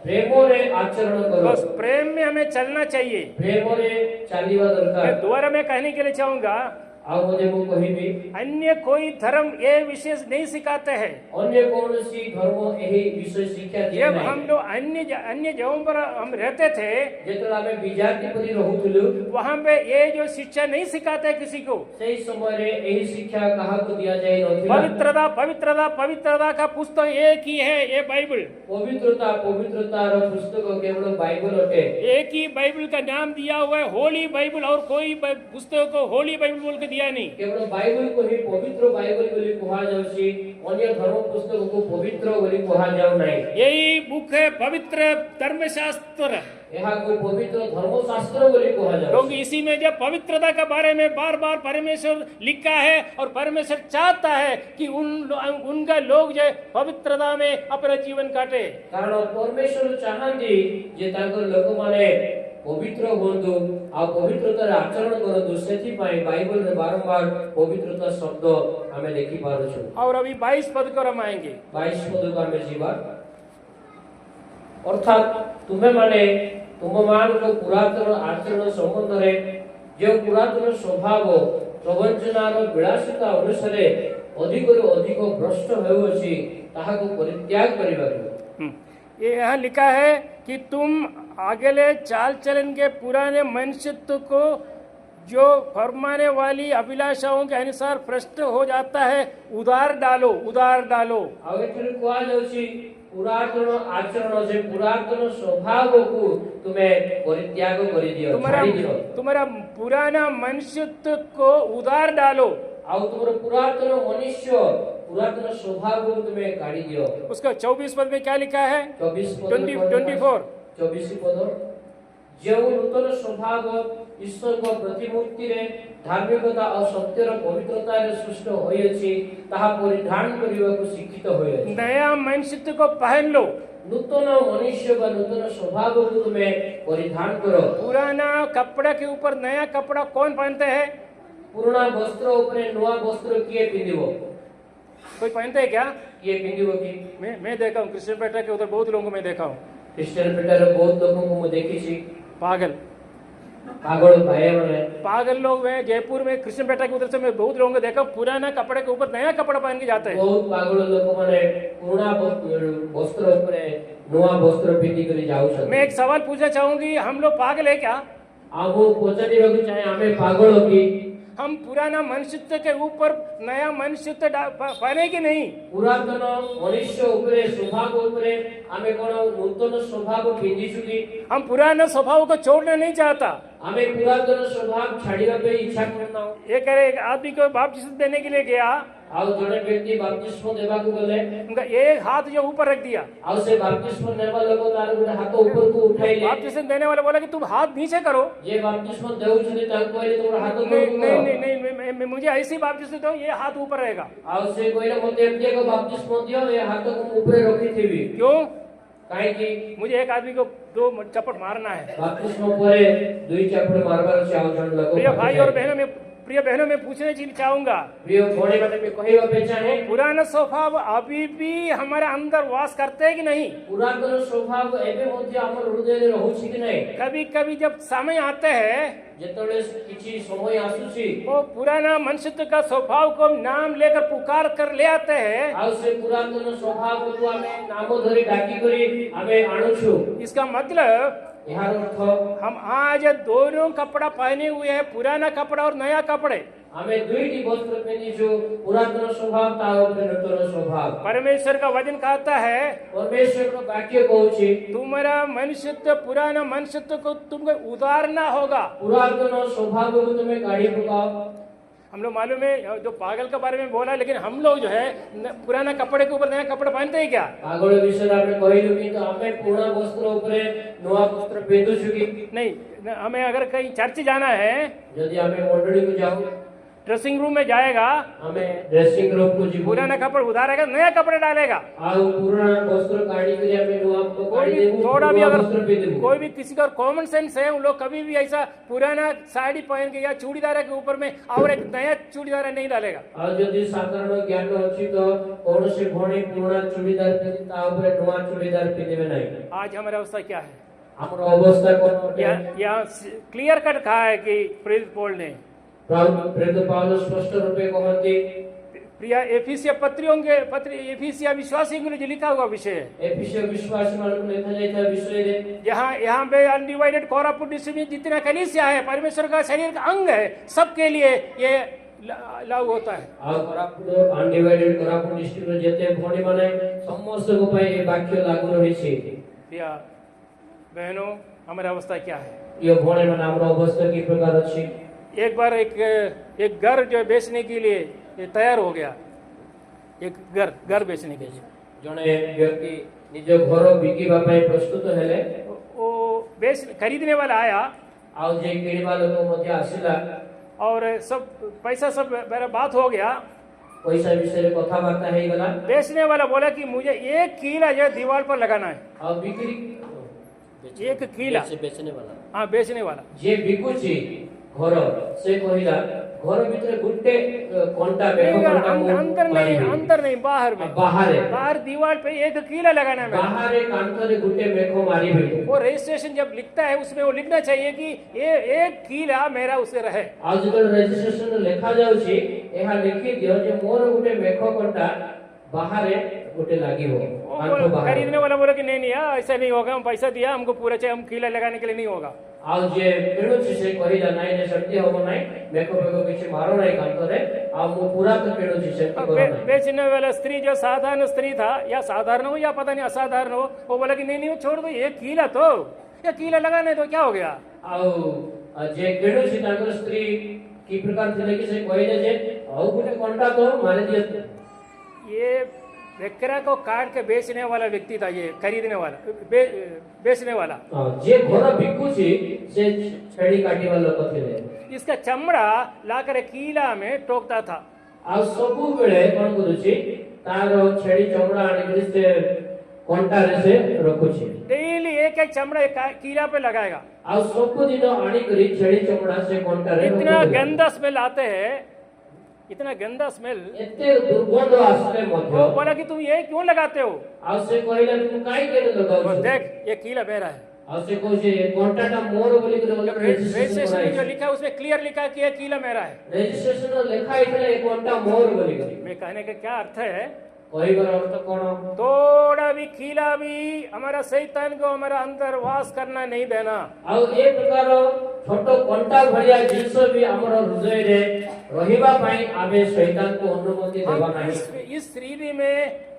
B: ପ୍ରେମରେ ଆଚରଣ କର।
A: बस प्रेम में हमें चलना चाहिए।
B: ପ୍ରେମରେ ଚାଲିବା
A: मैं
B: ଦରକାର।
A: दोबारा मैं कहने के लिए चाहूंगा,
B: ଆଉ ମଧ୍ୟ ମୁଁ କହିବି,
A: अन्य कोई धर्म ये विशेष नहीं सिखाते हैं।
B: ଅନ୍ୟ କୌଣସି ଧର୍ମ ଏହି ବିଷୟ ଶିକ୍ଷା ଦିଏ
A: जब
B: ନାହିଁ।
A: हम लोग अन्य जगहों पर हम रहते थे,
B: ଯେତେବେଳେ ଆମେ ବିଜାତି ପରି ରହୁଥିଲୁ,
A: वहां पे ये जो शिक्षा नहीं सिखाते किसी को।
B: ସେହି ସମୟରେ ଏହି ଶିକ୍ଷା କାହାକୁ ଦିଆଯାଇ ନଥିଲା।
A: पवित्रता पवित्रता पवित्रता का पुस्तक एक ही है, ये बाइबल।
B: ପବିତ୍ରତାର ପୁସ୍ତକ କେବଳ ବାଇବଲ ଅଟେ।
A: एक ही बाइबल का नाम दिया हुआ है, होली बाइबल, और कोई पुस्तक को होली बाइबल बोल के दिया नहीं।
B: କେବଳ ବାଇବଲକୁ ହିଁ ପବିତ୍ର ବାଇବଲ ବୋଲି କୁହାଯାଉଛି, ଅନ୍ୟ ଧର୍ମ ପୁସ୍ତକକୁ ପବିତ୍ର ବୋଲି କୁହାଯାଉ ନାହିଁ।
A: यही बुक है पवित्र धर्मशास्त्र,
B: ଏହାକୁ ପବିତ୍ର ଧର୍ମଶାସ୍ତ୍ର ବୋଲି କୁହାଯାଉଛି।
A: क्योंकि इसी में जब पवित्रता के बारे में बार बार परमेश्वर लिखा है और परमेश्वर चाहता है कि उनका लोग जो है पवित्रता में अपना जीवन काटे।
B: କାରଣ ପରମେଶ୍ୱର ଚାହାନ୍ତି ଯେ ତାଙ୍କର ଲୋକମାନେ ପବିତ୍ର ହୁଅନ୍ତୁ ଆଉ ପବିତ୍ରତାରେ ଆଚରଣ କରନ୍ତୁ। ସେଥିପାଇଁ ବାଇବଲରେ ବାରମ୍ବାର ପବିତ୍ରତା ଶବ୍ଦ ଆମେ ଦେଖିପାରୁଛୁ।
A: और अभी 22 पद को हम आएंगे।
B: 22 ପଦକୁ ଆମେ ଯିବା। ଅର୍ଥାତ୍ ତୁମେମାନେ ତୁମମାନଙ୍କ ପୁରାତନ ଆଚରଣ ସମ୍ବନ୍ଧରେ ଯେଉଁ ପୁରାତନ ସ୍ୱଭାବ ପ୍ରବଞ୍ଚନାର ବିଳାସିତା ଅନୁସାରେ ଅଧିକରୁ ଅଧିକ ଭ୍ରଷ୍ଟ ହେଉଅଛି, ତାହାକୁ ପରିତ୍ୟାଗ କରିବାକୁ।
A: ये यहाँ लिखा है कि तुम अगले चाल चलन के पुराने मनुष्यत्व को जो फरमाने वाली अभिलाषाओं के अनुसार भ्रष्ट हो जाता है, उधार डालो, उधार डालो।
B: ଆଉ ଏଥିରେ କୁହାଯାଉଛି ପୁରାତନ ଆଚରଣ, ସେ ପୁରାତନ ସ୍ୱଭାବକୁ ତୁମେ ପରିତ୍ୟାଗ କରିଦିଅ, ଛାଡ଼ିଦିଅ।
A: तुम्हारा पुराना मनुष्यत्व को उधार डालो।
B: ଆଉ ତୁମର ପୁରାତନ ମନୁଷ୍ୟ, ପୁରାତନ ସ୍ୱଭାବକୁ ତୁମେ କାଢି ଦିଅ।
A: उसका 24 पद में क्या लिखा है? 24
B: 24 ପଦ। ଯେଉଁ ନୂତନ ସ୍ୱଭାବ ଈଶ୍ୱରଙ୍କ ପ୍ରତିମୂର୍ତ୍ତିରେ ଧାର୍ମିକତା ଓ ସତ୍ୟର ପବିତ୍ରତାରେ ସୃଷ୍ଟ ହୋଇଅଛି, ତାହା ପରିଧାନ କରିବାକୁ ଶିକ୍ଷିତ ହୋଇଅଛି।
A: नया मनुष्यत्व को पहन लो।
B: ନୂତନ ମନୁଷ୍ୟ ବା ନୂତନ ସ୍ୱଭାବକୁ ତୁମେ ପରିଧାନ କର।
A: पुराना कपड़ा के ऊपर नया कपड़ा कौन पहनते हैं?
C: पुराना वस्त्र उपरे नुआ वस्त्र किए पिंदिबो
A: कोई पहनते है क्या?
C: किए पिंदिबो की
A: मैं देखा हूँ क्रिश्चियन पेटा के उधर बहुत लोगों को मैं देखा हूँ
C: क्रिश्चियन पेटार बहुत लोगों को मैं देखी छी
A: पागल
C: पागल भाई माने
A: पागल लोग हैं। जयपुर में क्रिश्चियन पेटा के उधर से मैं बहुत लोगों को देखा हूँ, पुराना कपड़े के ऊपर नया कपड़ा पहन के जाते हैं।
C: बहुत पागल लोग माने पुराना वस्त्र उपरे नुआ वस्त्र पिंदी करी जाऊ छथि।
A: मैं एक सवाल पूछना चाहूंगी, हम लोग पागल है क्या?
C: आप वो पचारिबा चाहे हमें पागल हो कि
A: हम पुराना मनुष्यत्व के ऊपर नया मनुष्यत्व पहने कि नहीं?
C: पुरातन मनुष्य उपरे स्वभाव उपरे हमें कोन नूतन स्वभाव पिंदी छुकी।
A: हम पुराना स्वभाव को छोड़ना नहीं चाहता।
C: हमें पुरातन स्वभाव छाड़िबा पे इच्छा करना हो।
A: ये करे एक आदमी को बपतिस्मा देने के लिए गया,
C: आउ जने व्यक्ति बपतिस्मा देबा को गले
A: उनका एक हाथ जो ऊपर रख दिया।
C: आउ से बपतिस्मा नेबा लोग तार गोटे हाथ ऊपर को उठाइले।
A: बपतिस्मा देने वाला बोला कि तुम हाथ नीचे करो।
C: जे बपतिस्मा देउ छथि ता कहले तोर हाथ ऊपर
A: नहीं
C: को
A: नहीं नहीं नहीं, मैं मुझे ऐसी बपतिस्मा दो, ये हाथ ऊपर रहेगा।
C: आउ से कहले मते एमजे को बपतिस्मा दियो ये हाथ को ऊपर रखी थीबी।
A: क्यों?
C: काहे कि
A: मुझे एक आदमी को 2 चपट मारना है।
C: बपतिस्मा परे दुई चपड़ मारबार चाव जन लोग।
A: प्रिय बहनों में पूछने चाहूंगा,
C: प्रिय भोणे माने में कहिबा पे चाहे
A: पुराना स्वभाव अभी भी हमारे अंदर वास करते हैं कि नहीं?
C: पुरातन स्वभाव एबे मध्ये हमर हृदय रे रहउछि कि नहीं?
A: कभी कभी जब समय आते हैं
C: जेतले किछि समय आसुछि
A: वो पुराना मनुष्यत्व का स्वभाव को नाम लेकर पुकार कर ले आते हैं।
C: आउ से पुरातन स्वभाव को हमें नाम धरि डाकी करी हमें आणुछु।
A: इसका मतलब
C: यार अर्थ
A: हम आज दोनों कपड़ा पहने हुए हैं, पुराना कपड़ा और नया कपड़े।
C: हमें दुईटी वस्त्र पहनी जो पुरातन स्वभाव ता उपरे नूतन स्वभाव।
A: परमेश्वर का वचन कहता है,
C: परमेश्वर का वाक्य कहउछि
A: तुम्हारा मनुष्यत्व पुराना मनुष्यत्व को तुमको उतारना होगा।
C: पुरातन स्वभाव को तुम्हें गाड़ी पकाओ।
A: हम लोग मालूम है जो पागल के बारे में बोला, लेकिन हम लोग जो है पुराना कपड़े के ऊपर नया कपड़ा पहनते हैं क्या?
C: पागल विषय आपने कहलु कि तो हमें पुराना वस्त्र उपरे नया वस्त्र पहनू छुकी
A: नहीं। हमें अगर कहीं चर्च जाना है,
C: यदि हमें मंडली को जाओ
A: ड्रेसिंग रूम में जाएगा,
C: हमें ड्रेसिंग रूम को जी
A: पुराना कपड़ा उतारेगा, नया कपड़े डालेगा।
C: आउ पुराना वस्त्र काढ़ी के हमें नया को काढ़ी देबो।
A: थोड़ा भी अगर
C: वस्त्र पहन देबो।
A: कोई भी किसी का कॉमन सेंस है, उन लोग कभी भी ऐसा पुराना साड़ी पहन के या चूड़ीदार के ऊपर में और एक नया चूड़ीदार नहीं डालेगा।
C: और यदि साधारण ज्ञान अछि तो कौन से भणी पुराना चूड़ीदार पहन ता ऊपर नया चूड़ीदार पहनबे नहीं।
A: आज हमारी अवस्था क्या है?
C: हमर अवस्था कोन
A: यहाँ क्लियर कट कहा है कि प्रेरित पौल ने,
C: प्रेरित पौलुस स्पष्ट रूपे कहते
A: प्रिया एफिसिया पत्रियों के पत्र एफिसिया विश्वासी के लिए लिखा हुआ विषय है।
C: एफिसिया विश्वासी मानक लिखा जाता विषय रे
A: यहाँ पे अनडिवाइडेड कोरापुट डिस्ट्रिक्ट में जितना कलीसिया है, परमेश्वर का शरीर का अंग है, सबके लिए ये लागू होता है।
C: और कोरापुट अनडिवाइडेड कोरापुट डिस्ट्रिक्ट रे जते भणी माने समस्त को पे ये वाक्य लागू रही छे।
A: प्रिया बहनों, हमारी अवस्था क्या है?
C: ये भणी माने हमर अवस्था की प्रकार अछि।
A: एक बार एक घर जो बेचने के लिए तैयार हो गया, एक घर बेचने के लिए
C: जने व्यक्ति निज घर बिकिबा पय प्रस्तुत हेले।
A: वो खरीदने वाला आया
C: आउ जे किनिबा लोक मध्ये आसिला
A: और सब पैसा सब मेरा बात हो गया,
C: पैसा विषय रे कथा वार्ता हे गला।
A: बेचने वाला बोला कि मुझे 1 किला जो दीवार पर लगाना है।
C: और बिक्री
A: 1 किला
C: बेचने वाला,
A: हाँ बेचने वाला
C: जे बिकुची घर से कहिला घर भीतर गुट्टे कोंटा अंदर
A: नहीं बाहर दीवार पे 1 किला लगाना है।
C: बाहर कांतरे गुट्टे मेखो मारी भी।
A: वो रजिस्ट्रेशन जब लिखता है उसमें वो लिखना चाहिए कि ये 1 किला मेरा उसे रहे।
C: आज जब रजिस्ट्रेशन लिखा जाउची एहा लिखि दियो जे मोर गुटे मेखो कोंटा बाहर गुटे लागी हो।
A: खरीदने वाला बोला कि नहीं ऐसा नहीं होगा, हम पैसा दिया, हमको पूरा चाहिए, हम किला लगाने के लिए नहीं होगा।
C: आज जे केणुची से कहिला नाही ने शक्ति होबो नाही, मेको किछि मारो नाही कांतरे, आ मो पूरा तो केणुची से करो नाही।
A: बेचने वाला स्त्री जो साधारण स्त्री था, या साधारण हो या पता नहीं असाधारण हो, वो बोला कि नहीं छोड़ दो, 1 किला तो ये किला लगाने तो क्या हो गया।
C: आउ जे केणुची तांकर स्त्री की प्रकार थे कि से कहिला जे आउ गुटे कोंटा तो मारे दिए।
A: ये बकरा को काट के बेचने वाला व्यक्ति था, ये खरीदने वाला बेचने वाला।
C: जे घर बिकुची से छेड़ी काटी वाला लोक थे।
A: इसका चमड़ा लाकर किला में टोकता था।
C: आ सबु बेले कोन करूची तार छेड़ी चमड़ा आनी से कोंटा रे से रखुची।
A: डेली एक एक चमड़ा कीड़ा पे लगाएगा।
B: ଆଉ ସବୁଦିନ ଆଣିକରି ଛେଳି ଚମଡ଼ା ସେ କଣ୍ଟାରେ
A: इतना
B: ରଖିଦେବେ।
A: गंदा स्मेल आते हैं, इतना गंदा स्मेल।
B: ଏତେ ଦୁର୍ଗନ୍ଧ ଆସିଲେ ମଧ୍ୟ
A: वो बोला कि तुम ये क्यों लगाते हो?
B: ଆଉ ସେ କହିଲା ତୁ କାହିଁକି ଏଠି
A: वो
B: ଲଗାଉଛ?
A: देख ये कीड़ा मेरा है।
B: ଆଉ ସେ କହୁଛି ଏ କଣ୍ଟାଟା ମୋର ବୋଲିକରି
A: रजिस्ट्रेशन में जो
B: ରେଜିଷ୍ଟ୍ରେସନ
A: लिखा है उसमें क्लियर लिखा है कि ये कीड़ा मेरा है।
B: ଲେଖା ହେଇଥିଲା ଏ କଣ୍ଟା ମୋର ବୋଲିକରି।
A: मैं कहने का क्या अर्थ है?
B: କହିବାର ଅର୍ଥ କଣ?
A: थोड़ा भी कीड़ा भी हमारा शैतान को हमारा अंदर वास करना नहीं देना।
B: ଆଉ ଏ ପ୍ରକାର ଛୋଟ କଣ୍ଟା ଭଳିଆ ଜିନିଷ ବି ଆମର ହୃଦୟରେ ରହିବା ପାଇଁ ଆମେ ଶୈତାନକୁ ଅନୁମତି ଦେବା
A: हम
B: ନାହିଁ।
A: इस रीति में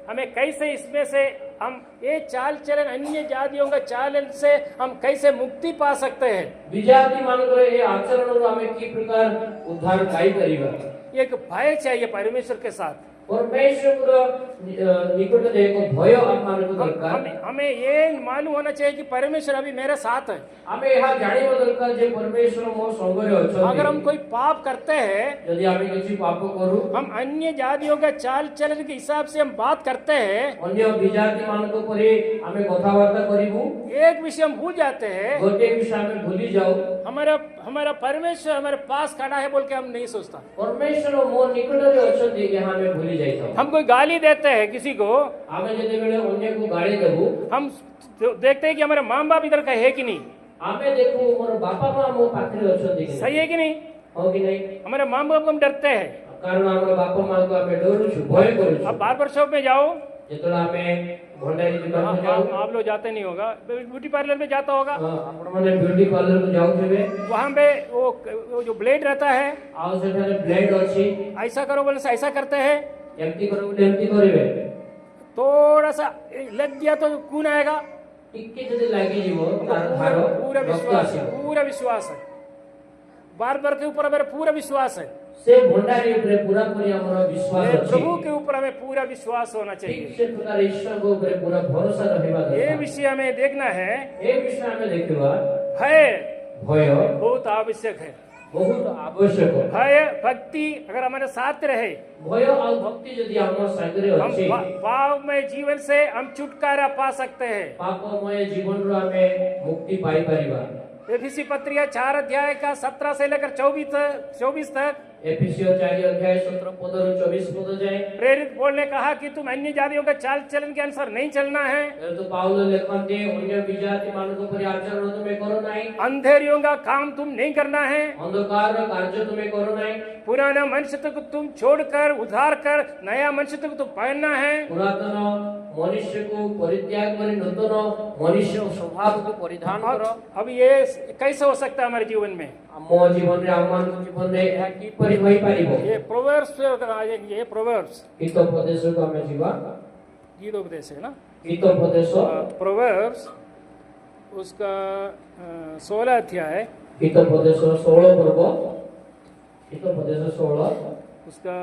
A: हमें कैसे इसमें से हम ये चाल चलन अन्य जातियों का चालन से हम कैसे मुक्ति पा सकते हैं?
B: ବିଜାତି ମାନଙ୍କର ଏ ଆଚରଣରୁ ଆମେ କି ପ୍ରକାର ଉଦ୍ଧାର ପାଇପାରିବା?
A: एक भय चाहिए परमेश्वर के साथ।
B: परमेश्वरର ନିକଟରେ ଏକ ଭୟ ଆମମାନଙ୍କୁ ଦରକାର।
A: हमें ये मालूम होना चाहिए कि परमेश्वर अभी मेरे साथ है।
B: ଆମେ ଏହା ଜାଣିବା ଦରକାର ଯେ ପରମେଶ୍ୱର ମୋ ସଙ୍ଗରେ
A: अगर हम
B: ଅଛନ୍ତି।
A: कोई पाप करते हैं,
B: ଯଦି ଆମେ କିଛି ପାପ କରୁ,
A: हम अन्य जातियों का चाल चलन के हिसाब से हम बात करते हैं,
B: ଅନ୍ୟ ବିଜାତି ମାନଙ୍କ ପରି ଆମେ କଥାବାର୍ତ୍ତା କରିବୁ,
A: एक विषय हम भूल जाते हैं,
B: ଗୋଟେ ବିଷୟ ଆମେ ଭୁଲି ଯାଉ।
A: हमारा हमारा परमेश्वर हमारे पास खड़ा है बोल के हम नहीं सोचता।
B: ପରମେଶ୍ୱର ମୋ ନିକଟରେ ଅଛନ୍ତି ଏହା ଆମେ ଭୁଲି ଯାଇଥାଉ।
A: हम कोई गाली देते हैं किसी को,
B: ଆମେ ଯେତେବେଳେ ଅନ୍ୟକୁ ଗାଳି ଦେବୁ,
A: हम देखते हैं कि हमारे माँ बाप इधर का है कि नहीं,
B: ଆମେ ଦେଖୁ ମୋର ବାପା ମା ମୋ ପାଖରେ ଅଛନ୍ତି କି
A: सही
B: ନାହିଁ।
A: है कि नहीं?
B: ହଁ କି ନାହିଁ?
A: हमारे माँ बाप को हम डरते हैं।
B: କାରଣ ଆମର ବାପା ମାଙ୍କୁ ଆମେ ଡରୁଛୁ, ଭୟ କରୁଛୁ।
A: अब बार्बर शॉप में जाओ,
B: ଯେତେବେଳେ ଆମେ ଭଣ୍ଡାରୀ ଯିବାକୁ ଯାଉ,
A: आप लोग जाते नहीं होगा, ब्यूटी पार्लर में जाता होगा,
B: ଆପଣମାନେ ବ୍ୟୁଟି ପାର୍ଲରକୁ ଯାଉଥିବେ,
A: वहाँ पे वो जो ब्लेड रहता है,
B: ଆଉ ସେଠାରେ ବ୍ଲେଡ୍ ଅଛି,
A: ऐसा करो बोले से ऐसा करते हैं,
B: ଏମିତି କରିବ ବୋଲି ଏମିତି କରିବେ।
A: थोड़ा सा लग गया तो खून आएगा।
B: ଟିକେ ଯଦି ଲାଗିଯିବ ତାର ଧାର
A: पूरा
B: ରକ୍ତ
A: विश्वास है,
B: ଆସିବ।
A: पूरा विश्वास है, बार्बर के ऊपर हमारा पूरा विश्वास है,
B: ସେ ଭଣ୍ଡାରୀ ଉପରେ ପୁରାପୁରି ଆମର ବିଶ୍ୱାସ ଅଛି।
A: प्रभु के ऊपर हमें पूरा विश्वास होना
B: ଠିକ୍
A: चाहिए।
B: ସେ ପ୍ରକାର ଈଶ୍ୱରଙ୍କ ଉପରେ ପୁରା ଭରସା ରହିବା
A: ये
B: ଦରକାର।
A: विषय हमें देखना है।
B: ଏ ବିଷୟ ଆମେ ଦେଖିବା।
A: भय
B: ଭୟ
A: बहुत आवश्यक है।
B: ବହୁତ ଆବଶ୍ୟକ।
A: भय भक्ति अगर हमारे साथ रहे,
B: ଭୟ ଆଉ ଭକ୍ତି ଯଦି ଆମ ସାଙ୍ଗରେ
A: हम
B: ଅଛି,
A: पापमय जीवन से हम छुटकारा पा सकते हैं।
B: ପାପମୟ ଜୀବନରୁ ଆମେ ମୁକ୍ତି ପାଇପାରିବା।
A: एफिसी पत्रिका 4 अध्याय का 17 से लेकर 24 तक
B: एफिसियों 4 अध्याय 17 पद और 24 पद जाए।
A: प्रेरित पौल ने कहा कि तुम अन्य जातियों का चाल चलन के अनुसार नहीं चलना है,
B: तो पाउल लिखते अन्य विजाति मानक परि आचरण तुम्हें करो नहीं,
A: अंधेरियों का काम तुम नहीं करना है,
B: अंधकार कार्य तुम्हें करो नहीं,
A: पुराना मनुष्य को तुम छोड़कर उधार कर नया मनुष्य को तुम पहनना है।
B: पुरातन मनुष्य को परित्याग कर नूतन मनुष्य स्वभाव को परिधान करो।
A: अब ये कैसे हो सकता है हमारे जीवन में?
B: मो जीवन रे आमान जीवन रे ଏହା କିପରି ହୋଇ ପାରିବ?
A: ये प्रोवर्ब्स
B: गीतोपदेश को ଆମେ ଯିବା।
A: गीतोपदेश है ना,
B: गीतोपदेश
A: प्रोवर्ब्स उसका 16 अध्याय,
B: गीतोपदेश 16 पर्व, गीतोपदेश 16
A: उसका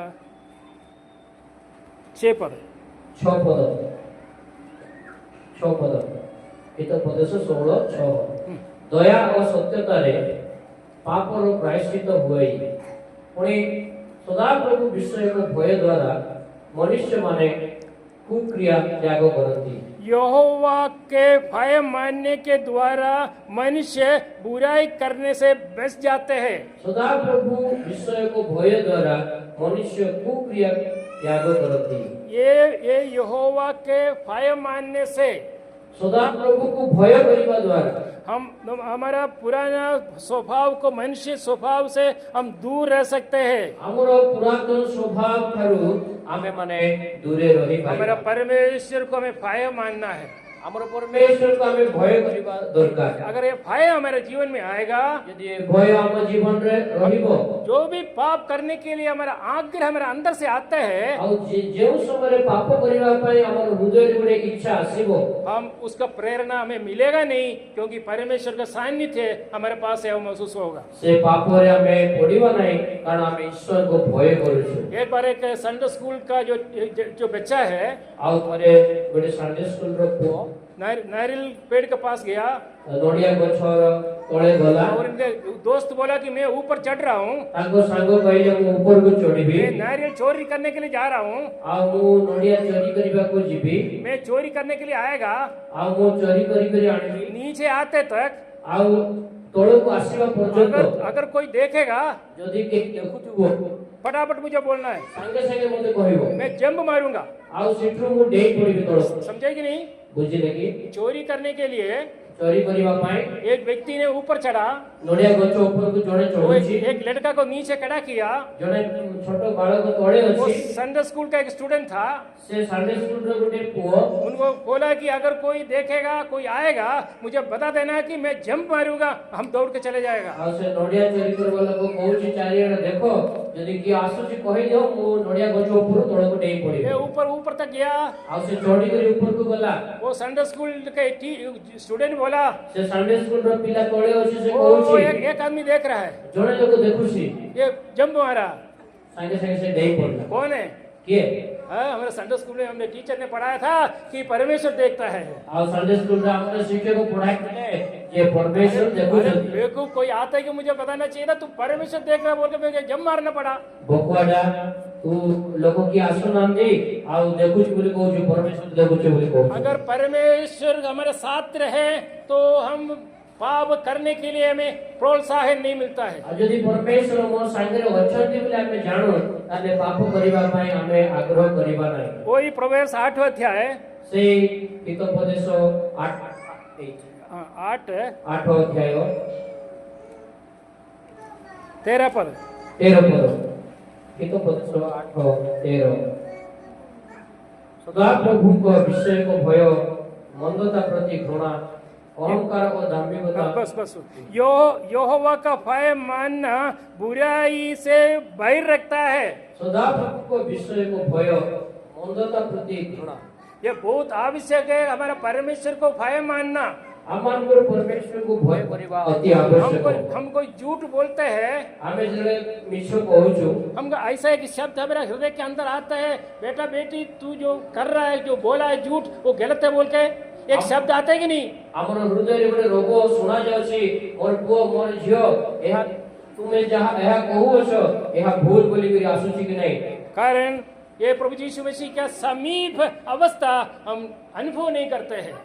A: 6 पद,
B: 6 पद, 6 पद, गीतोपदेश 16 6। दया और सत्यता रे पापर प्रायश्चित हुए, पुणी सदा प्रभु विषय को भय द्वारा मनुष्य माने कुक्रिया त्याग करती।
A: यहोवा के भय मानने के द्वारा मनुष्य बुराई करने से बच जाते हैं।
B: सदा प्रभु विषय को भय द्वारा मनुष्य कुक्रिया त्याग करती।
A: ये यहोवा के भय मानने से
B: सदा प्रभु को भय करने द्वारा
A: हम हमारा पुराना स्वभाव को मनुष्य स्वभाव से हम दूर रह सकते हैं।
B: हमरो पुरातन स्वभाव थारू आमे माने दूरे रही पारिबा।
A: हमारा परमेश्वर को हमें भय मानना है,
B: हमरो परमेश्वर को हमें भय करबा दरकार।
A: अगर ये भय हमारे जीवन में आएगा,
B: यदि ये भय हम जीवन रे रहिबो,
A: जो भी पाप करने के लिए हमारा आग्रह हमारे अंदर से आता है,
B: आ जे समय पाप करबा पई हमर हृदय रे इच्छा आसीबो,
A: हम उसका प्रेरणा हमें मिलेगा नहीं, क्योंकि परमेश्वर का सानिध्य हमारे पास है, वो महसूस होगा।
B: से पाप रे हमें पड़िबा नहीं, कारण हम ईश्वर को भय करूछु।
A: एक बार एक संडे स्कूल का जो बच्चा है,
B: आ थरे गोटे संडे स्कूल रो पुओ
A: नारियल पेड़ के पास गया,
B: नोडिया गछर ତଳେ ଗଲା
A: और इनके दोस्त बोला कि मैं ऊपर चढ़ रहा हूँ,
B: ତାଙ୍କ ସାଙ୍ଗ କହିଲେ ମୁଁ ଉପରକୁ ଚଢିବି
A: मैं नारियल चोरी करने के लिए जा रहा हूँ,
B: ଆଉ ମୁଁ ନଡ଼ିଆ ଚୋରି କରିବାକୁ ଯିବି
A: मैं चोरी करने के लिए आएगा,
B: ଆଉ ମୁଁ ଚୋରି କରି ଆଣିବି
A: नीचे आते तक
B: ଆଉ ତଳକୁ ଆସିବା ପର୍ଯ୍ୟନ୍ତ
A: अगर कोई देखेगा
B: ଯଦି କେହି ଦେଖୁଥିବ
A: फटाफट मुझे बोलना है,
B: ସାଙ୍ଗେ ସାଙ୍ଗେ ମୋତେ କହିବ
A: मैं जंप मारूंगा।
B: ଆଉ ସେଠୁ ମୁଁ ଡେଇଁ ପଡିବି ତଳକୁ।
A: समझे कि नहीं?
B: ବୁଝିଲେ କି?
A: चोरी करने के लिए
B: ଚୋରି କରିବା ପାଇଁ
A: एक व्यक्ति ने ऊपर चढ़ा,
B: ନଡ଼ିଆ ଗଛ ଉପରକୁ ଜଣେ
A: वो
B: ଚଢୁଛି
A: एक लड़का को नीचे खड़ा किया,
B: ଜଣେ ଛୋଟ ବାଳକ ତଳେ
A: वो
B: ଅଛି
A: संडे स्कूल का एक स्टूडेंट था,
B: ସେ ସନ୍ଡେ ସ୍କୁଲର ଗୋଟେ ପୁଅ
A: उनको बोला कि अगर कोई देखेगा, कोई आएगा, मुझे बता देना कि मैं जंप मारूंगा, हम दौड़ के चले जाएगा।
B: ଆଉ ସେ ନଡ଼ିଆ ଚୋରି କରିବା ଲୋକ କହୁଛି ଚାରିଆଡେ ଦେଖ ଯଦି କିଏ ଆସୁଛି କହିଦିଅ ମୁଁ ନଡ଼ିଆ ଗଛ ଉପରୁ ତଳକୁ ଡେଇଁ
A: ये
B: ପଡିବି
A: ऊपर तक गया,
B: ଆଉ ସେ ଚଢିକରି ଉପରକୁ ଗଲା
A: वो संडे स्कूल के स्टूडेंट बोला,
B: ସେ ସନ୍ଡେ ସ୍କୁଲର ପିଲା ତଳେ ଅଛି ସେ
A: वो
B: କହୁଛି
A: एक आदमी देख रहा है,
B: ଜଣେ ଲୋକ ଦେଖୁଛି
A: ये जंप मारा,
B: ସାଙ୍ଗେ ସାଙ୍ଗେ ସେ ଡେଇଁ ପଡିଲା
A: कौन है?
B: କିଏ
A: हाँ, हमारे संडे स्कूल में हमने टीचर ने पढ़ाया था कि परमेश्वर देखता है।
B: ଆଉ ସନ୍ଡେ ସ୍କୁଲରେ ଆମର ଶିକ୍ଷକ ପଢାଇଥିଲେ ଯେ ପରମେଶ୍ୱର ଦେଖୁଛନ୍ତି
A: बेवकूफ कोई आता है कि मुझे बताना चाहिए था, तू परमेश्वर देख रहा बोल के मुझे जंप मारना पड़ा।
B: ବକୁଆଟା ତୁ ଲୋକ କିଏ ଆସୁନାହାନ୍ତି ଆଉ ଦେଖୁଛି ବୋଲି କହୁଛୁ ପରମେଶ୍ୱର ଦେଖୁଛି ବୋଲି କହୁଛୁ
A: अगर परमेश्वर हमारे साथ रहे तो हम पाप करने के लिए हमें प्रोत्साहन नहीं मिलता है।
B: ଆଉ ଯଦି ପରମେଶ୍ୱର ମୋ ସାଙ୍ଗରେ ଅଛନ୍ତି ବୋଲି ଆମେ ଜାଣୁ ତାହେଲେ ପାପ କରିବା ପାଇଁ ଆମେ ଆଗ୍ରହ କରିବା ନାହିଁ
A: वही प्रवेश 8 अध्याय
B: ସେଇ ହିତୋପଦେଶ 8 ଅଧ୍ୟାୟ
A: 13 पद।
B: 13 ପଦ ହିତୋପଦେଶ 8:13 ସଦାପ୍ରଭୁଙ୍କ ବିଷୟକ ଭୟ ମନ୍ଦତା ପ୍ରତି ଘୃଣା अहंकार और दाम्भिकता
A: बस यहोवा का भय मानना बुराई से बाहर रखता है।
B: सदाप्रभु को विषय को भय मंदता प्रति घृणा
A: ये बहुत आवश्यक है, हमारा परमेश्वर को भय मानना।
B: हमारे परमेश्वर को भय करना अति आवश्यक है।
A: हम कोई झूठ बोलते हैं,
B: हमें जरे मिछो कहूछु
A: हम ऐसा एक शब्द हमारे हृदय के अंदर आता है, बेटा बेटी तू जो कर रहा है, जो बोला है झूठ, वो गलत है बोल के एक शब्द आता है कि नहीं?
B: हमर हृदय रे गोटे रोग सुना जाउछि मोर पुओ मोर झियो एहा तुमे जहा एहा कहूछ एहा भूल बोली करी आसुछि कि नहीं
A: कारण ये प्रभु यीशु मसीह का समीप अवस्था हम अनुभव नहीं करते हैं।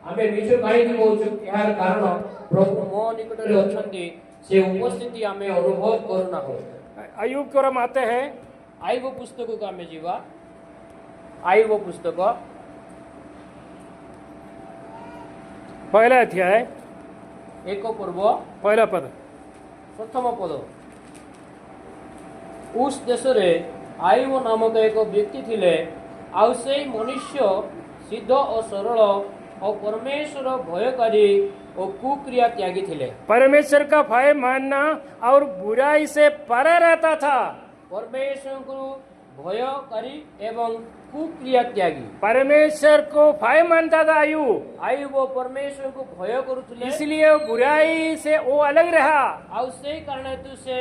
B: हमें मिछो काहे कि कहूछु यार कारण प्रभु मो निकट रे अछंती से उपस्थिति हमें अनुभव करूना हो।
A: अय्यूब को हम आते हैं,
B: आईबो पुस्तक को हमें जीवा आईबो पुस्तक
A: पहला अध्याय
B: एक पर्व
A: पहला पद।
B: प्रथम पद उस देश रे आईबो नामक एक व्यक्ति थिले आउ से मनुष्य सिद्ध और सरल और परमेश्वर भयकारी और कुक्रिया त्यागी थिले।
A: परमेश्वर का भय मानना और बुराई से परे रहता था।
B: परमेश्वर को भयकारी एवं कुक्रिया त्यागी।
A: परमेश्वर को भय मानता था
B: आयु वो परमेश्वर को भय करुले,
A: इसलिए बुराई से वो अलग रहा।
B: आउ से कारण हेतु से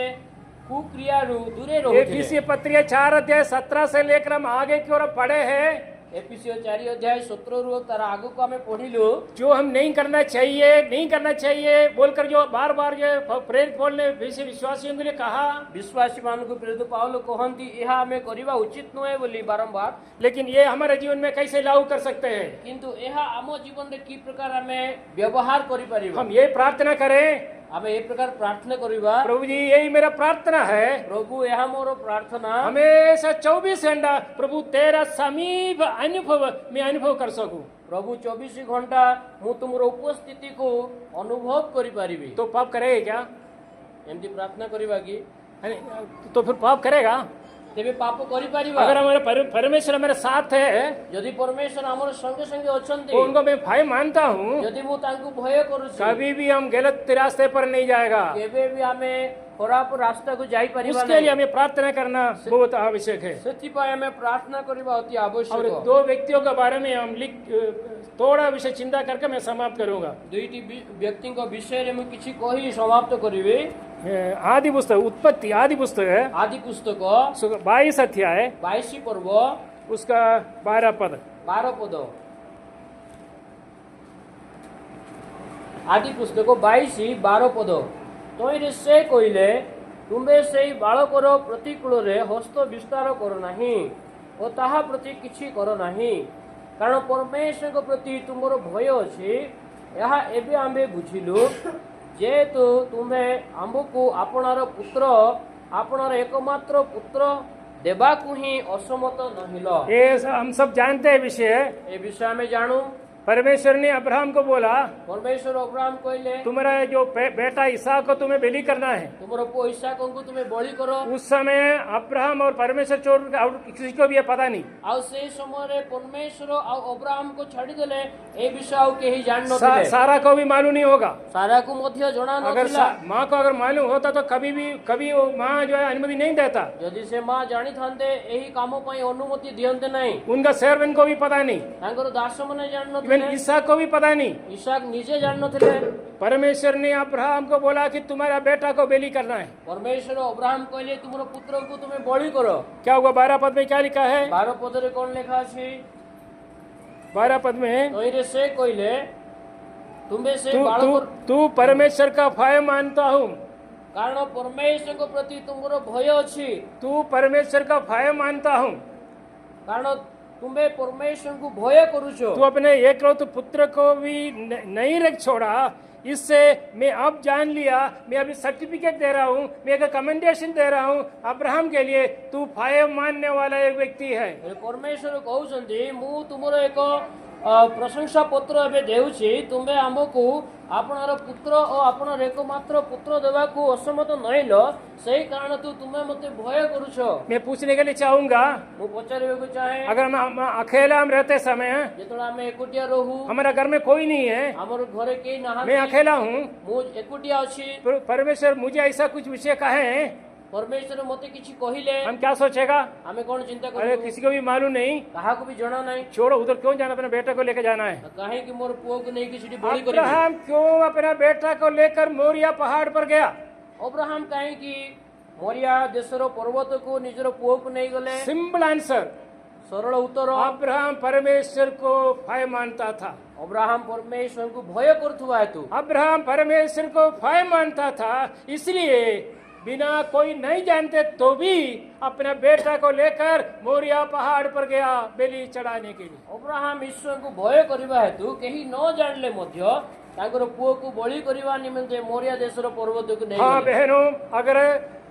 B: कुक्रिया रु दूरे रहो।
A: एफिसी पत्री 4 अध्याय 17 से लेकर हम आगे की ओर पढ़े हैं।
B: एफिसियों 4 अध्याय 17 रु तारा आगु को हमें पढ़िलु
A: जो हम नहीं करना चाहिए बोलकर जो बार बार ये प्रेरित पौल ने विश्वासियों के लिए कहा,
B: विश्वासी मान को प्रेरित पाउल कहंती यह हमें करिबा उचित नहे बोली बारंबार।
A: लेकिन ये हमारे जीवन में कैसे लागू कर सकते हैं?
B: किंतु यह आम जीवन रे की प्रकार हमें व्यवहार करि परिबा।
A: हम ये प्रार्थना करें,
B: हमें ये प्रकार प्रार्थना करिबा,
A: प्रभु जी यही मेरा प्रार्थना है,
B: प्रभु यह मोर प्रार्थना
A: हमेशा 24 घंटा प्रभु तेरा समीप मैं अनुभव कर सकूं।
B: प्रभु 24 घंटा मु तुमर उपस्थिति को अनुभव करि परिबी।
A: तो पाप करेगा क्या?
B: एमती प्रार्थना करिबा की
A: तो फिर पाप करेगा?
B: तेबे पाप करि परिबा।
A: अगर हमारे परमेश्वर हमारे साथ है,
B: यदि परमेश्वर हमर संगे संगे अछंती,
A: तो उनको मैं भय मानता हूँ,
B: यदि मु तांको भय करूछी,
A: कभी भी हम गलत रास्ते पर नहीं जाएगा।
B: केबे भी हमें खराब रास्ता को जाई परिबा।
A: उसके लिए हमें प्रार्थना करना बहुत आवश्यक है।
B: सेति पाए हमें प्रार्थना करिबा अति आवश्यक
A: और
B: है।
A: 2 व्यक्तियों के बारे में हम थोड़ा विषय चिंता करके मैं समाप्त करूंगा।
B: दुईटी व्यक्ति को विषय रे मु किछि कहि समाप्त करिवे।
A: आदि पुस्तक उत्पत्ति आदि पुस्तक है,
B: आदि पुस्तक
A: 22 अध्याय
B: 22 पर्व
A: उसका 12 पद।
B: 12 पद
C: आदि पुस्तक 22:12 पद तईरे से कहले तुम्बे से बालकर प्रतिकूल हस्त विस्तार कर नाही और ताहा प्रति किछि कर नाही कारण परमेश्वर प्रति तुमर भय अछि यह एबे आमे बुझिलु जेतु तुम्हे आम्बको आपनार पुत्र आपनार एकमात्र पुत्र देबाकु ही असमत नहिल।
A: ये हम सब जानते हैं विषय।
C: ए विषय में जानू
A: परमेश्वर ने अब्राहम को बोला
C: परमेश्वर अब्राहम कहले
A: तुम्हारा जो बेटा इसहाक को तुम्हें बलि करना है।
C: तुमरो पो इसहाक को तुम्हें बलि करो।
A: उस समय अब्राहम और परमेश्वर छोड़ और किसी को भी ये पता नहीं।
C: आ से समय रे परमेश्वर आ अब्राहम को छाड़ी देले ए विषय के ही जान नथिले।
A: सारा को भी मालूम नहीं होगा।
C: सारा को मध्य जणा नथिला।
A: माँ को अगर मालूम होता तो कभी वो माँ जो है अनुमति नहीं देता।
C: यदि से माँ जानी थांते एही काम पई अनुमति दियंते नहीं।
A: उनका सर्वेंट को भी पता नहीं।
C: तांकर दास माने जान नथिले।
A: इसहाक को भी पता नहीं।
C: इसहाक निजे जान नथिले।
A: परमेश्वर ने अब्राहम को बोला कि तुम्हारा बेटा को बलि करना है।
C: परमेश्वर अब्राहम कहले तुमरो पुत्र को तुम्हें बलि करो।
A: क्या हुआ 12 पद में क्या लिखा है?
C: 12 पद रे कोन लिखा अछि?
A: 12 पद में
C: तईरे से कहले तुम्बे से बालकर
A: तू परमेश्वर का भय मानता हूँ
C: कारण परमेश्वर को प्रति तुमरो भय अछि।
A: तू परमेश्वर का भय मानता हूँ
C: कारण तुम्हें परमेश्वर को भय करूछो।
A: तू अपने एकलौते पुत्र को भी नहीं रख छोड़ा। इससे मैं अब जान लिया, मैं अभी सर्टिफिकेट दे रहा हूँ, मैं एक कमेंडेशन दे रहा हूँ अब्राहम के लिए। तू भय मानने वाला एक व्यक्ति है।
C: परमेश्वर कहउछंती मु तुमरो एक प्रशंसा पत्र एबे देउछि तुम्बे आमको आपनार पुत्र और आपनार एकमात्र पुत्र देवा को असमत नहिलो सही कारण तुम्हें मते भय करूछो।
A: मैं पूछने के लिए चाहूंगा
C: मु पचारिबे को चाहे
A: अगर हम अकेला हम रहते समय
C: जेतोला हमें एकुटिया रहू
A: हमारे घर में कोई नहीं है,
C: हमर घरे केही ना,
A: मैं अकेला हूँ,
C: मु एकुटिया अछि,
A: परमेश्वर मुझे ऐसा कुछ विषय कहे,
C: परमेश्वर मते किछि कहिले
A: हम क्या सोचेगा?
C: हमें कौन चिंता
A: अरे
C: करू?
A: किसी को भी मालूम नहीं,
C: कहा को भी जाना नहीं।
A: छोड़ो उधर क्यों जाना, अपने बेटे को लेकर जाना है।
C: कहे कि मोर पुओ को नहीं किसी बलि करेंगे।
A: अब्राहम क्यों अपना बेटा को लेकर मोरिया पहाड़ पर गया?
C: अब्राहम कहे कि मोरिया देशर पर्वत को निजर पुओ को नहीं गले।
A: सिंपल आंसर,
C: सरल उत्तर।
A: अब्राहम परमेश्वर को भय मानता था।
C: अब्राहम परमेश्वर को भय करथुवा हेतु
A: अब्राहम परमेश्वर को भय मानता था, इसलिए बिना कोई नहीं जानते तो भी अपने बेटा को लेकर मोरिया पहाड़ पर गया बलि चढ़ाने के लिए।
C: अब्राहम ईश्वर को भय करबा हेतु केही न जानले मध्य ताकर पुओ को बलि करबा निमित्ते मोरिया देशर पर्वत को नहीं।
A: हाँ बहनों, अगर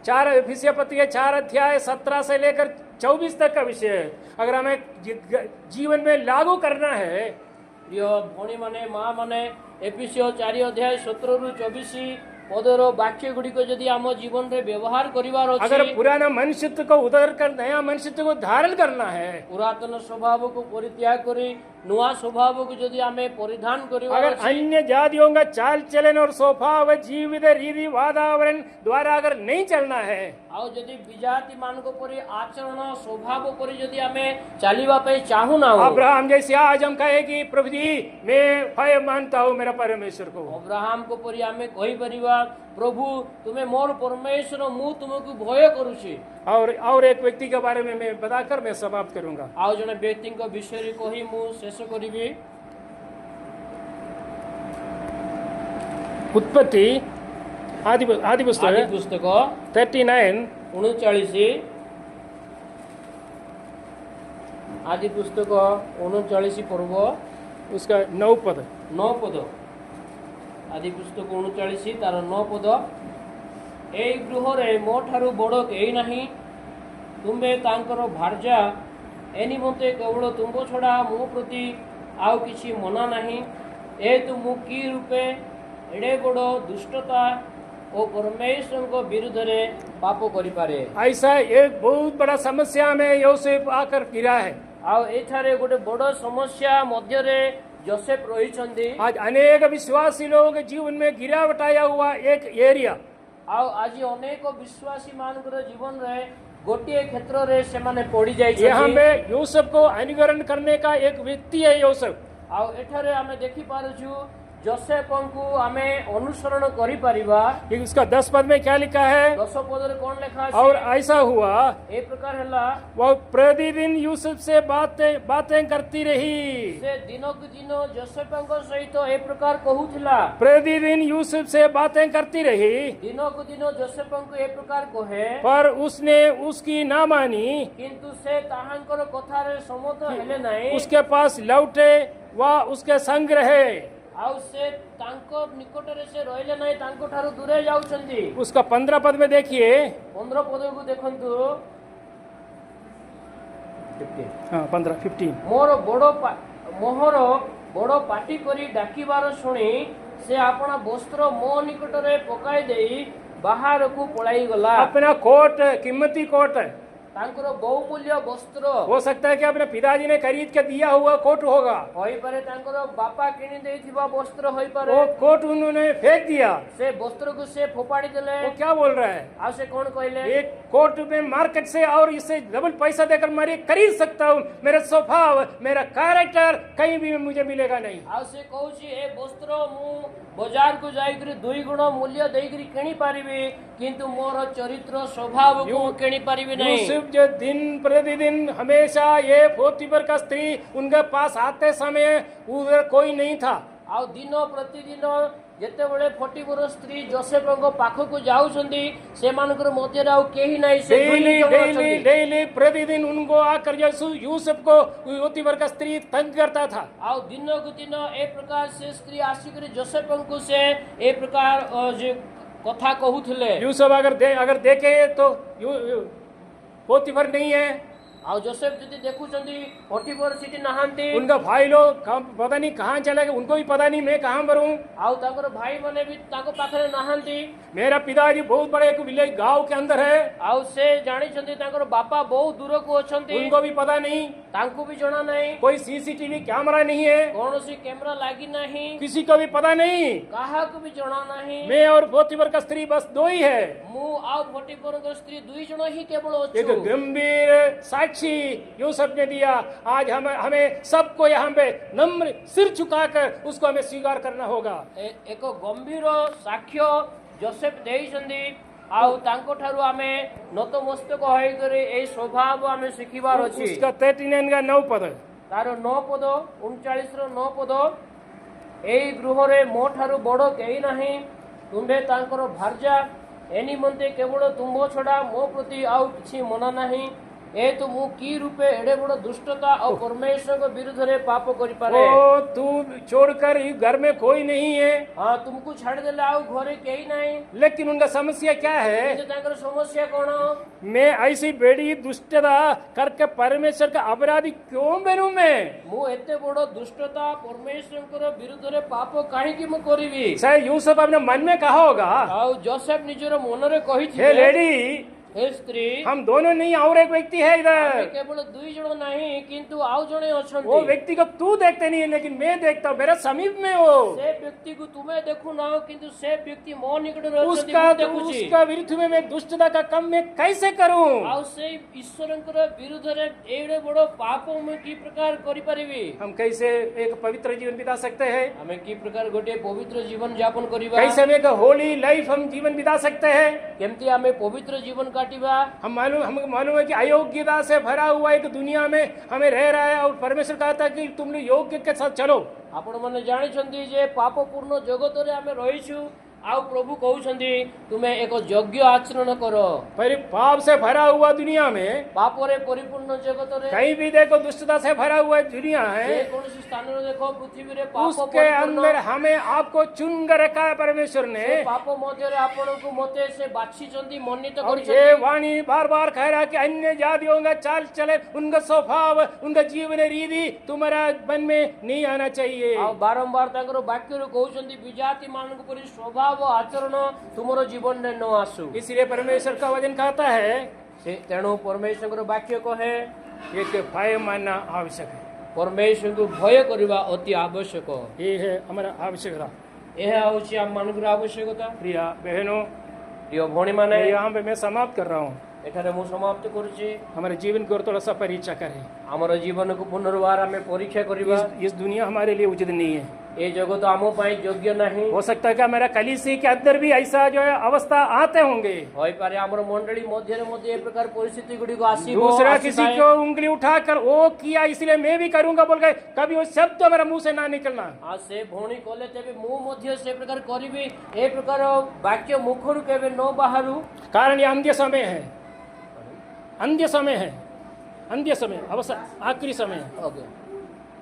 A: 4 एफिसियों पत्री के 4 अध्याय 17 से लेकर 24 तक का विषय है, अगर हमें जीवन में लागू करना है,
C: प्रिय भणी माने माँ माने एफिसियो 4 अध्याय 17 रु 24 पदर वाक्य गुड़िक जदि आम जीवन रे व्यवहार करिवार अछि,
A: अगर पुराना मनुष्यत्व को उधर कर नया मनुष्यत्व को धारण करना है,
C: पुरातन स्वभाव को परित्याग करी नुआ स्वभाव को जदि आमे परिधान करिवार
A: अगर
C: अछि,
A: अन्य जातियों का चाल चलन और स्वभाव जीवित रीति वातावरण द्वारा अगर नहीं चलना है,
C: आउ जदि विजाति मान को परि आचरण स्वभाव परि जदि आमे चालिबा पे चाहू ना हो,
A: अब्राहम जैसे आज हम कहे कि प्रभु जी मैं भय मानता हूँ मेरा परमेश्वर को।
C: अब्राहम को परि आमे कहि परिवा प्रभु तुम्हें मोर परमेश्वर मु तुमको भय करूछि।
A: और एक व्यक्ति के बारे में मैं बताकर मैं समाप्त करूंगा।
C: आउ जने व्यक्ति को विषय कही मु शेष करिबी।
A: उत्पत्ति आदि पुस्तक 39
C: 39 आदि पुस्तक 39 पर्व
A: उसका 9 पद
C: आदि पुस्तक 39 तार 9 पद ए गृहरे मो ठारू बड़ केही नाही, तुम्बे तांकर भार्या ए निमंते केवल तुम छड़ा मो प्रति आउ किछि मना नाही। ए तुम की रूपे एडे बड़ दुष्टता और परमेश्वर को विरुद्ध रे पाप करि पारे।
A: ऐसा एक बहुत बड़ा समस्या में योसेफ आकर गिरा है।
C: आउ एठारे गोटे बड़ समस्या मध्य रे जोसेफ रही।
A: आज अनेक विश्वासी लोगों के जीवन में गिरावट आया हुआ एक एरिया।
C: आउ आज अनेक विश्वासी मानकर जीवन रे गोटे क्षेत्र रे से माने पड़ी जाय छै।
A: यहाँ में यूसुफ को अनुकरण करने का एक व्यक्ति है यूसुफ।
C: आउ एठारे हमें देखि पारछु जोसेफଙ୍କୁ ଆମେ ଅନୁସରଣ କରିପାରିବା।
A: उसका 10 पद में क्या लिखा है?
C: 10 ପଦରେ କଣ ଲେଖା ଅଛି?
A: और ऐसा हुआ
C: ଏ ପ୍ରକାର ହେଲା,
A: वो प्रतिदिन यूसुफ से बातें करती रही।
C: ସେ ଦିନକୁ ଦିନ ଯୋସେଫଙ୍କ ସହିତ ଏ ପ୍ରକାର କହୁଥିଲା।
A: प्रतिदिन यूसुफ से बातें करती रही,
C: ଦିନକୁ ଦିନ ଯୋସେଫଙ୍କୁ ଏ ପ୍ରକାର କହେ,
A: पर उसने उसकी ना मानी।
C: କିନ୍ତୁ ସେ ତାହାଙ୍କର କଥାରେ ସମ୍ମତ ହେଲେ ନାହିଁ।
A: उसके पास लौटे, वह उसके संग रहे।
C: ଆଉ ସେ ତାଙ୍କ ନିକଟରେ ସେ ରହିଲେ ନାହିଁ, ତାଙ୍କ ଠାରୁ ଦୂରେଇ ଯାଉଛନ୍ତି।
A: उसका 15 पद में देखिए।
C: 15 ପଦକୁ ଦେଖନ୍ତୁ।
A: हाँ 15
C: ମୋହର ବଡ଼ ପାଟି କରି ଡାକିବାର ଶୁଣି ସେ ଆପଣା ବସ୍ତ୍ର ମୋ ନିକଟରେ ପକାଇ ଦେଇ ବାହାରକୁ ପଳାଇଗଲା।
A: अपना कोट, कीमती कोट,
C: ତାଙ୍କର ବହୁମୂଲ୍ୟ ବସ୍ତ୍ର,
A: हो सकता है कि अपने पिताजी ने खरीद के दिया हुआ कोट होगा,
C: ହୋଇପାରେ ତାଙ୍କର ବାପା କିଣି ଦେଇଥିବା ବସ୍ତ୍ର ହୋଇପାରେ।
A: वो कोट उन्होंने फेंक दिया।
C: ସେ ବସ୍ତ୍ରକୁ ସେ ଫୋପାଡ଼ି ଦେଲେ।
A: वो क्या बोल रहा है?
C: ଆଉ ସେ କଣ କହିଲେ?
A: एक कोट में मार्केट से और इससे डबल पैसा देकर मैं खरीद सकता हूँ। मेरा स्वभाव, मेरा कैरेक्टर कहीं भी मुझे मिलेगा नहीं।
C: ଆଉ ସେ କହୁଛି, ଏ ବସ୍ତ୍ର ମୁଁ ବଜାରକୁ ଯାଇକରି 2 ଗୁଣ ମୂଲ୍ୟ ଦେଇକରି କିଣି ପାରିବି, କିନ୍ତୁ ମୋର ଚରିତ୍ର ସ୍ୱଭାବକୁ ମୁଁ କିଣି ପାରିବି ନାହିଁ।
A: यूसुफ जो दिन प्रतिदिन हमेशा ये पोतीफर का स्त्री उनके पास आते समय उधर कोई नहीं था।
C: ଆଉ ଦିନ ପ୍ରତିଦିନ ଯେତେବେଳେ ଫଟିଫର ସ୍ତ୍ରୀ ଯୋସେଫଙ୍କ ପାଖକୁ ଯାଉଛନ୍ତି, ସେମାନଙ୍କର ମଧ୍ୟରେ ଆଉ କେହି ନାହିଁ। ସେ
A: डेली डेली डेली प्रतिदिन उनको आकर यूसुफ को पोतीफर का स्त्री तंग करता था।
C: ଆଉ ଦିନକୁ ଦିନ ଏ ପ୍ରକାର ସେ ସ୍ତ୍ରୀ ଆସିକରି ଯୋସେଫଙ୍କୁ ସେ ଏ ପ୍ରକାର ଯେ କଥା କହୁଥିଲେ।
A: यूसुफ अगर देखे तो पोतीफर नहीं है।
C: ଆଉ ଯୋସେଫ ଯଦି ଦେଖୁଛନ୍ତି ଫଟିଫର ସେଠି ନାହାନ୍ତି।
A: उनका भाई लोग पता नहीं कहाँ चले गए, उनको भी पता नहीं मैं कहाँ पर हूँ।
C: ଆଉ ତାଙ୍କର ଭାଇମାନେ ବି ତାଙ୍କ ପାଖରେ ନାହାନ୍ତି।
A: मेरा पिताजी बहुत बड़े एक विलेज गांव के अंदर है,
C: ଆଉ ସେ ଜାଣିଛନ୍ତି ତାଙ୍କର ବାପା ବହୁତ ଦୂରକୁ ଅଛନ୍ତି।
A: उनको भी पता नहीं।
C: ତାଙ୍କୁ ବି ଜଣା ନାହିଁ।
A: कोई सीसीटीवी कैमरा नहीं है,
C: କୌଣସି କ୍ୟାମେରା ଲାଗି ନାହିଁ।
A: किसी को भी पता नहीं।
C: କାହାକୁ ବି ଜଣା ନାହିଁ।
A: मैं और पोतीफर का स्त्री बस 2 ही है।
C: ମୁଁ ଆଉ ଫଟିଫରଙ୍କ ସ୍ତ୍ରୀ 2 ଜଣ ହିଁ କେବଳ
A: एक
C: ଅଛୁ।
A: गंभीर साक्षी यूसुफ ने दिया। आज हमें सबको यहाँ पे नम्र सिर झुकाकर उसको हमें स्वीकार करना होगा।
C: ଏକ ଗମ୍ଭୀର ସାକ୍ଷ୍ୟ ଯୋସେଫ ଦେଇଛନ୍ତି। ଆଉ ତାଙ୍କ ଠାରୁ ଆମେ ନତମସ୍ତକ ହୋଇକରି ଏଇ ସ୍ୱଭାବ ଆମେ ଶିଖିବାର ଅଛି।
A: उसका 39 का 9 पद है।
C: ତାର 9 ପଦ, 39 ର 9 ପଦ, ଏଇ ଗୃହରେ ମୋ ଠାରୁ ବଡ଼ କେହି ନାହିଁ, ତୁମ୍ଭେ ତାଙ୍କର ଭାର୍ଯ୍ୟା, ଏ ନିମନ୍ତେ କେବଳ ତୁମ୍ଭ ଛଡ଼ା ମୋ ପ୍ରତି ଆଉ କିଛି ମନା ନାହିଁ। ଏ ତ ମୁଁ କି ରୂପେ ଏଡ଼େ ବଡ଼ ଦୁଷ୍ଟତା ଆଉ ପରମେଶ୍ୱରଙ୍କ ବିରୁଦ୍ଧରେ ପାପ କରିପାରେ।
A: ओ तू छोड़कर इस घर में कोई नहीं है।
C: ହଁ, ତୁମକୁ ଛାଡ଼ିଦେଲେ ଆଉ ଘରେ କେହି ନାହିଁ।
A: लेकिन उनका समस्या क्या है?
C: କିନ୍ତୁ ତାଙ୍କର ସମସ୍ୟା କଣ?
A: मैं ऐसी बड़ी दुष्टता करके परमेश्वर का अपराधी क्यों बनूं मैं?
C: ମୁଁ ଏତେ ବଡ଼ ଦୁଷ୍ଟତା ପରମେଶ୍ୱରଙ୍କର ବିରୁଦ୍ଧରେ ପାପ କାହିଁକି ମୁଁ କରିବି?
A: शायद यूसुफ अपने मन में कहा होगा,
C: ଆଉ ଯୋସେଫ ନିଜର ମନରେ
A: हे
C: କହିଥିଲେ,
A: लेडी,
C: हे ସ୍ତ୍ରୀ,
A: हम दोनों नहीं और एक व्यक्ति है
C: ଆମେ
A: इधर।
C: କେବଳ 2 ଜଣ ନାହିଁ, କିନ୍ତୁ ଆଉ ଜଣେ
A: वो
C: ଅଛନ୍ତି।
A: व्यक्ति को तू देखते नहीं है, लेकिन मैं देखता हूँ, मेरे समीप में हो।
C: ସେ ବ୍ୟକ୍ତିକୁ ତୁମେ ଦେଖୁନାହ, କିନ୍ତୁ ସେ ବ୍ୟକ୍ତି ମୋ ନିକଟରେ ଅଛନ୍ତି,
A: उसका
C: ମୁଁ ଦେଖୁଛି।
A: उसका विरुद्ध में मैं दुष्टता का कम मैं कैसे करूं?
C: ଆଉ ସେଇ ଈଶ୍ୱରଙ୍କର ବିରୁଦ୍ଧରେ ଏଡ଼େ ବଡ଼ ପାପ ମୁଁ କି ପ୍ରକାର କରିପାରିବି?
A: हम कैसे एक पवित्र जीवन बिता सकते हैं?
C: ଆମେ କି ପ୍ରକାର ଗୋଟିଏ ପବିତ୍ର ଜୀବନ ଯାପନ କରିବା?
A: कैसे हम एक होली लाइफ हम जीवन बिता सकते हैं?
C: କେମିତି ଆମେ ପବିତ୍ର ଜୀବନ କାଟିବା?
A: हमको मालूम है कि अयोग्यता से भरा हुआ एक दुनिया में हमें रह रहा है, और परमेश्वर कहता है कि तुम लोग योग्य के साथ चलो।
C: ଆପଣମାନେ ଜାଣିଛନ୍ତି ଯେ ପାପପୂର୍ଣ୍ଣ ଜଗତରେ ଆମେ ରହିଛୁ। ଆଉ ପ୍ରଭୁ କହୁଛନ୍ତି ତୁମେ ଏକ ଯୋଗ୍ୟ ଆଚରଣ କର।
A: पर पाप से भरा हुआ दुनिया में
C: ପାପରେ ପରିପୂର୍ଣ୍ଣ ଜଗତରେ
A: कहीं भी देखो दुष्टता से भरा हुआ दुनिया है,
C: ଯେକୌଣସି ସ୍ଥାନରେ ଦେଖ ପୃଥିବୀରେ ପାପ
A: उसके
C: ପରିପୂର୍ଣ୍ଣ।
A: अंदर हमें आपको चुन कर रखा है परमेश्वर ने।
C: ସେ ପାପ ମଧ୍ୟରେ ଆପଣଙ୍କୁ ମତେ ସେ ବାଛିଛନ୍ତି, ମନୋନୀତ
A: और
C: କରିଛନ୍ତି।
A: ये वाणी बार बार कह रहा है कि अन्य जातियों का चाल चले, उनका स्वभाव, उनका जीवन रीति तुम्हारा मन में नहीं आना चाहिए।
C: ଆଉ ବାରମ୍ବାର ତାଙ୍କର ବାକ୍ୟରୁ କହୁଛନ୍ତି ବିଜାତି ମାନଙ୍କ ପରି ସ୍ୱଭାବ ଆଚରଣ ତୁମର ଜୀବନରେ ନ ଆସୁ।
A: इसलिए परमेश्वर का वचन कहता है
C: ତେଣୁ ପରମେଶ୍ୱରଙ୍କର ବାକ୍ୟ କହେ
A: ये कि भय मानना आवश्यक है।
C: ପରମେଶ୍ୱରଙ୍କୁ ଭୟ କରିବା ଅତି ଆବଶ୍ୟକ।
A: ये है हमारा आवश्यकता।
C: ଏହା ହେଉଛି ଆମମାନଙ୍କର ଆବଶ୍ୟକତା।
A: प्रिय बहनों,
C: ପ୍ରିୟ ଭଉଣୀମାନେ,
A: यहाँ पे मैं समाप्त कर रहा हूँ।
C: ଏଠାରେ ମୁଁ ସମାପ୍ତ କରୁଛି।
A: हमारे जीवन को थोड़ा सा परीक्षा करें।
C: ଆମର ଜୀବନକୁ ପୁନର୍ବାର ଆମେ ପରୀକ୍ଷା କରିବା।
A: इस दुनिया हमारे लिए उचित नहीं है।
C: ए जगत आमो पाई योग्य नहीं
A: हो सकता है कि हमारा कलीसी के अंदर भी ऐसा जो है अवस्था आते होंगे।
C: होई पारे हमर मंडली मध्य ए प्रकार परिस्थिति गुडी को आसी
A: दूसरा किसी को उंगली उठाकर वो किया इसलिए मैं भी करूंगा बोल गए, कभी वो शब्द हमारा मुंह से ना निकलना।
C: आ से भौणी कोले तेबे मु मध्य से प्रकार करिबी ए प्रकार वाक्य मुखरु केबे न बाहरु।
A: कारण ये अंत्य समय है, अंत्य समय है, अंत्य समय अवसर आखिरी समय है।
C: ओके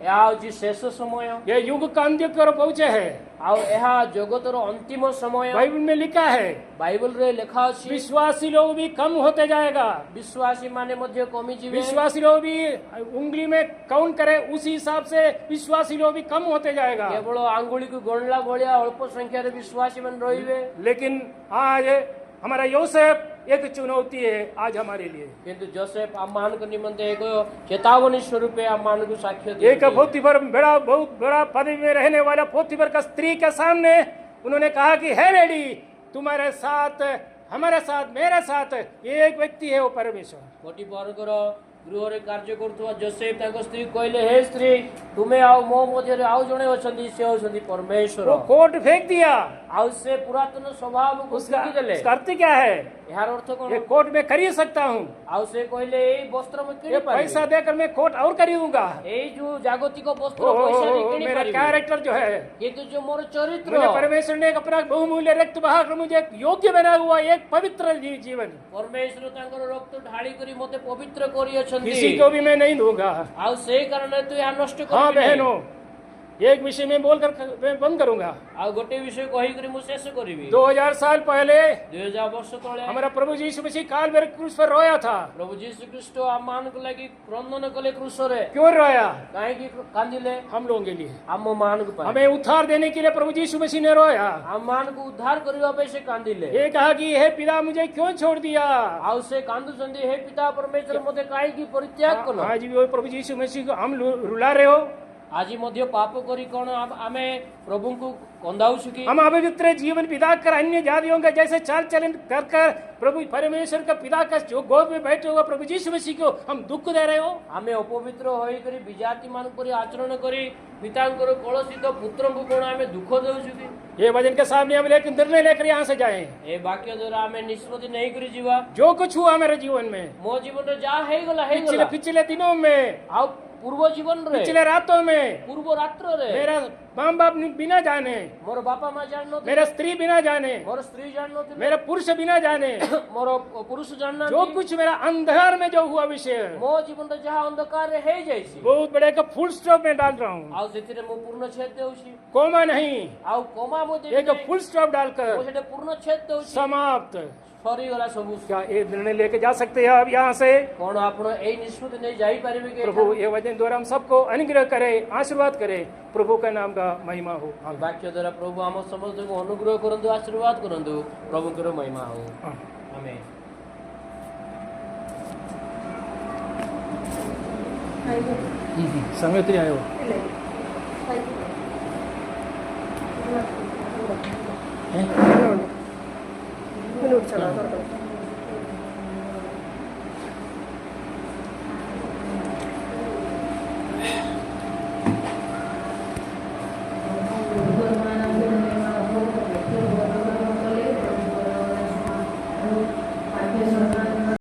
C: या जी शेष समय
A: ये युग का अंत्य की ओर पहुंचे है।
C: आ एहा जगतर अंतिम समय
A: बाइबल में लिखा है
C: बाइबल रे लिखा अछि
A: विश्वासी लोग भी कम होते जाएगा।
C: विश्वासी माने मध्य कमी जीवे
A: विश्वासी लोग भी उंगली में काउंट करे उसी हिसाब से विश्वासी लोग भी कम होते जाएगा।
C: केवल आंगुली को गणला भलिया अल्प संख्या रे विश्वासी मन रहिबे।
A: लेकिन आज हमारा योसेफ एक चुनौती है आज हमारे लिए।
C: किंतु जोसेफ आमान को निमंते एक चेतावनी स्वरूप आमान को साक्ष्य दिए।
A: एक पोतीफर बहुत बड़ा पदवी में रहने वाला पोतीफर का स्त्री के सामने उन्होंने कहा कि हे लेडी तुम्हारे साथ हमारे साथ मेरे साथ एक व्यक्ति है वो परमेश्वर।
C: पोतीफर को गृह रे कार्य करथुवा जोसेफ ताको स्त्री कहले हे स्त्री तुम्हें आओ मो मध्य रे आओ जणे अछंदी से अछंदी परमेश्वर।
A: वो कोट फेंक दिया
C: आउ से पुरातन स्वभाव को फेंकी देले।
A: उसका अर्थ क्या है?
C: यार अर्थ कोन?
A: ये कोट में खरीद सकता हूँ।
C: आउ से कहले ए वस्त्र में किने पारी
A: पैसा देकर मैं कोट और खरीदूंगा।
C: ए जो जागतिक वस्त्र पैसा रे किने
A: मेरा
C: पारी।
A: कैरेक्टर जो है
C: किंतु जो मोर चरित्र
A: मुझे परमेश्वर ने एक अपना बहुमूल्य रक्त बहाकर मुझे एक योग्य बना हुआ एक पवित्र जीवन
C: परमेश्वर तांकर रक्त ढाली करी मते पवित्र करी अछंदी।
A: किसी को भी मैं नहीं दूंगा।
C: आउ से कारण तू या नष्ट कर।
A: हाँ बहनों एक विषय में बोलकर मैं बंद करूंगा।
C: आ गोटे विषय कहि करी मु शेष करिवि।
A: 2000 साल पहले
C: 2000 वर्ष तळे
A: हमारा प्रभु यीशु मसीह कालवरी क्रूस पर रोया था।
C: प्रभु यीशु ख्रीष्ट आमान को लागि क्रंदन कले क्रूस रे।
A: क्यों रोया?
C: काहे की कांदिले?
A: हम लोगों के लिए,
C: हम मान को पाए
A: हमें उद्धार देने के लिए प्रभु यीशु मसीह ने रोया।
C: आमान को उद्धार करबा पे से कांदिले।
A: ये कहा कि हे पिता मुझे क्यों छोड़ दिया?
C: आउ से कांदु संदे हे पिता परमेश्वर मते काहे की परित्याग कलो।
A: आज भी वो प्रभु यीशु मसीह को हम रुला रहे हो।
C: आज मध्य पाप करी कोन आमे प्रभु को कंदाउछु की।
A: हम अपवित्र जीवन बिता कर अन्य जातियों का जैसे चाल चलन कर कर प्रभु परमेश्वर का पिता का जो गोद में बैठे हुआ प्रभु यीशु मसीह को हम दुख दे रहे हो।
C: आमे अपवित्र होई करी विजाति मान परि आचरण करी पितांकर कलसित पुत्र को कोन आमे दुख देउछु की।
A: ये वचन के सामने हम लेकिन निर्णय लेकर यहाँ से जाएं।
C: ए वाक्य द्वारा आमे निष्पत्ति नहीं करी जीवा।
A: जो कुछ हुआ मेरे जीवन में,
C: मो जीवन रे जा हे गला
A: पिछले दिनों में,
C: आउ पूर्व जीवन रे,
A: पिछले रातों में,
C: पूर्व रात्र रे
A: मेरा माँ बाप बिना जाने,
C: मोर बापा माँ जाननो,
A: मेरा स्त्री बिना जाने,
C: मोर स्त्री जाननो,
A: मेरा पुरुष बिना जाने,
C: मोर पुरुष जानना,
A: जो कुछ मेरा अंधकार में जो हुआ विषय
C: मो जीवन रे जहाँ अंधकार रे हे जाइसी
A: बहुत बड़े का फुल स्टॉप में डाल रहा हूँ।
C: आउ सेतिरे मो पूर्ण छेद देउसी।
A: कोमा नहीं,
C: आउ कोमा मो दे
A: एक फुल स्टॉप डालकर
C: मो सेते पूर्ण छेद देउसी।
A: समाप्त
C: सरी गला सबु।
A: क्या ये निर्णय लेके जा सकते हैं अब यहाँ से?
C: कौन आपण ए निष्पत्ति नहीं जाई पारिबे के?
A: प्रभु ये वचन द्वारा हम सबको अनुग्रह करे, आशीर्वाद करे। प्रभु का नाम का महिमा हो।
C: वाक्य द्वारा प्रभु हम समस्त को अनुग्रह करंतु, आशीर्वाद करंतु। प्रभु कर महिमा हो। आमेन।
A: संगति आयो
D: चला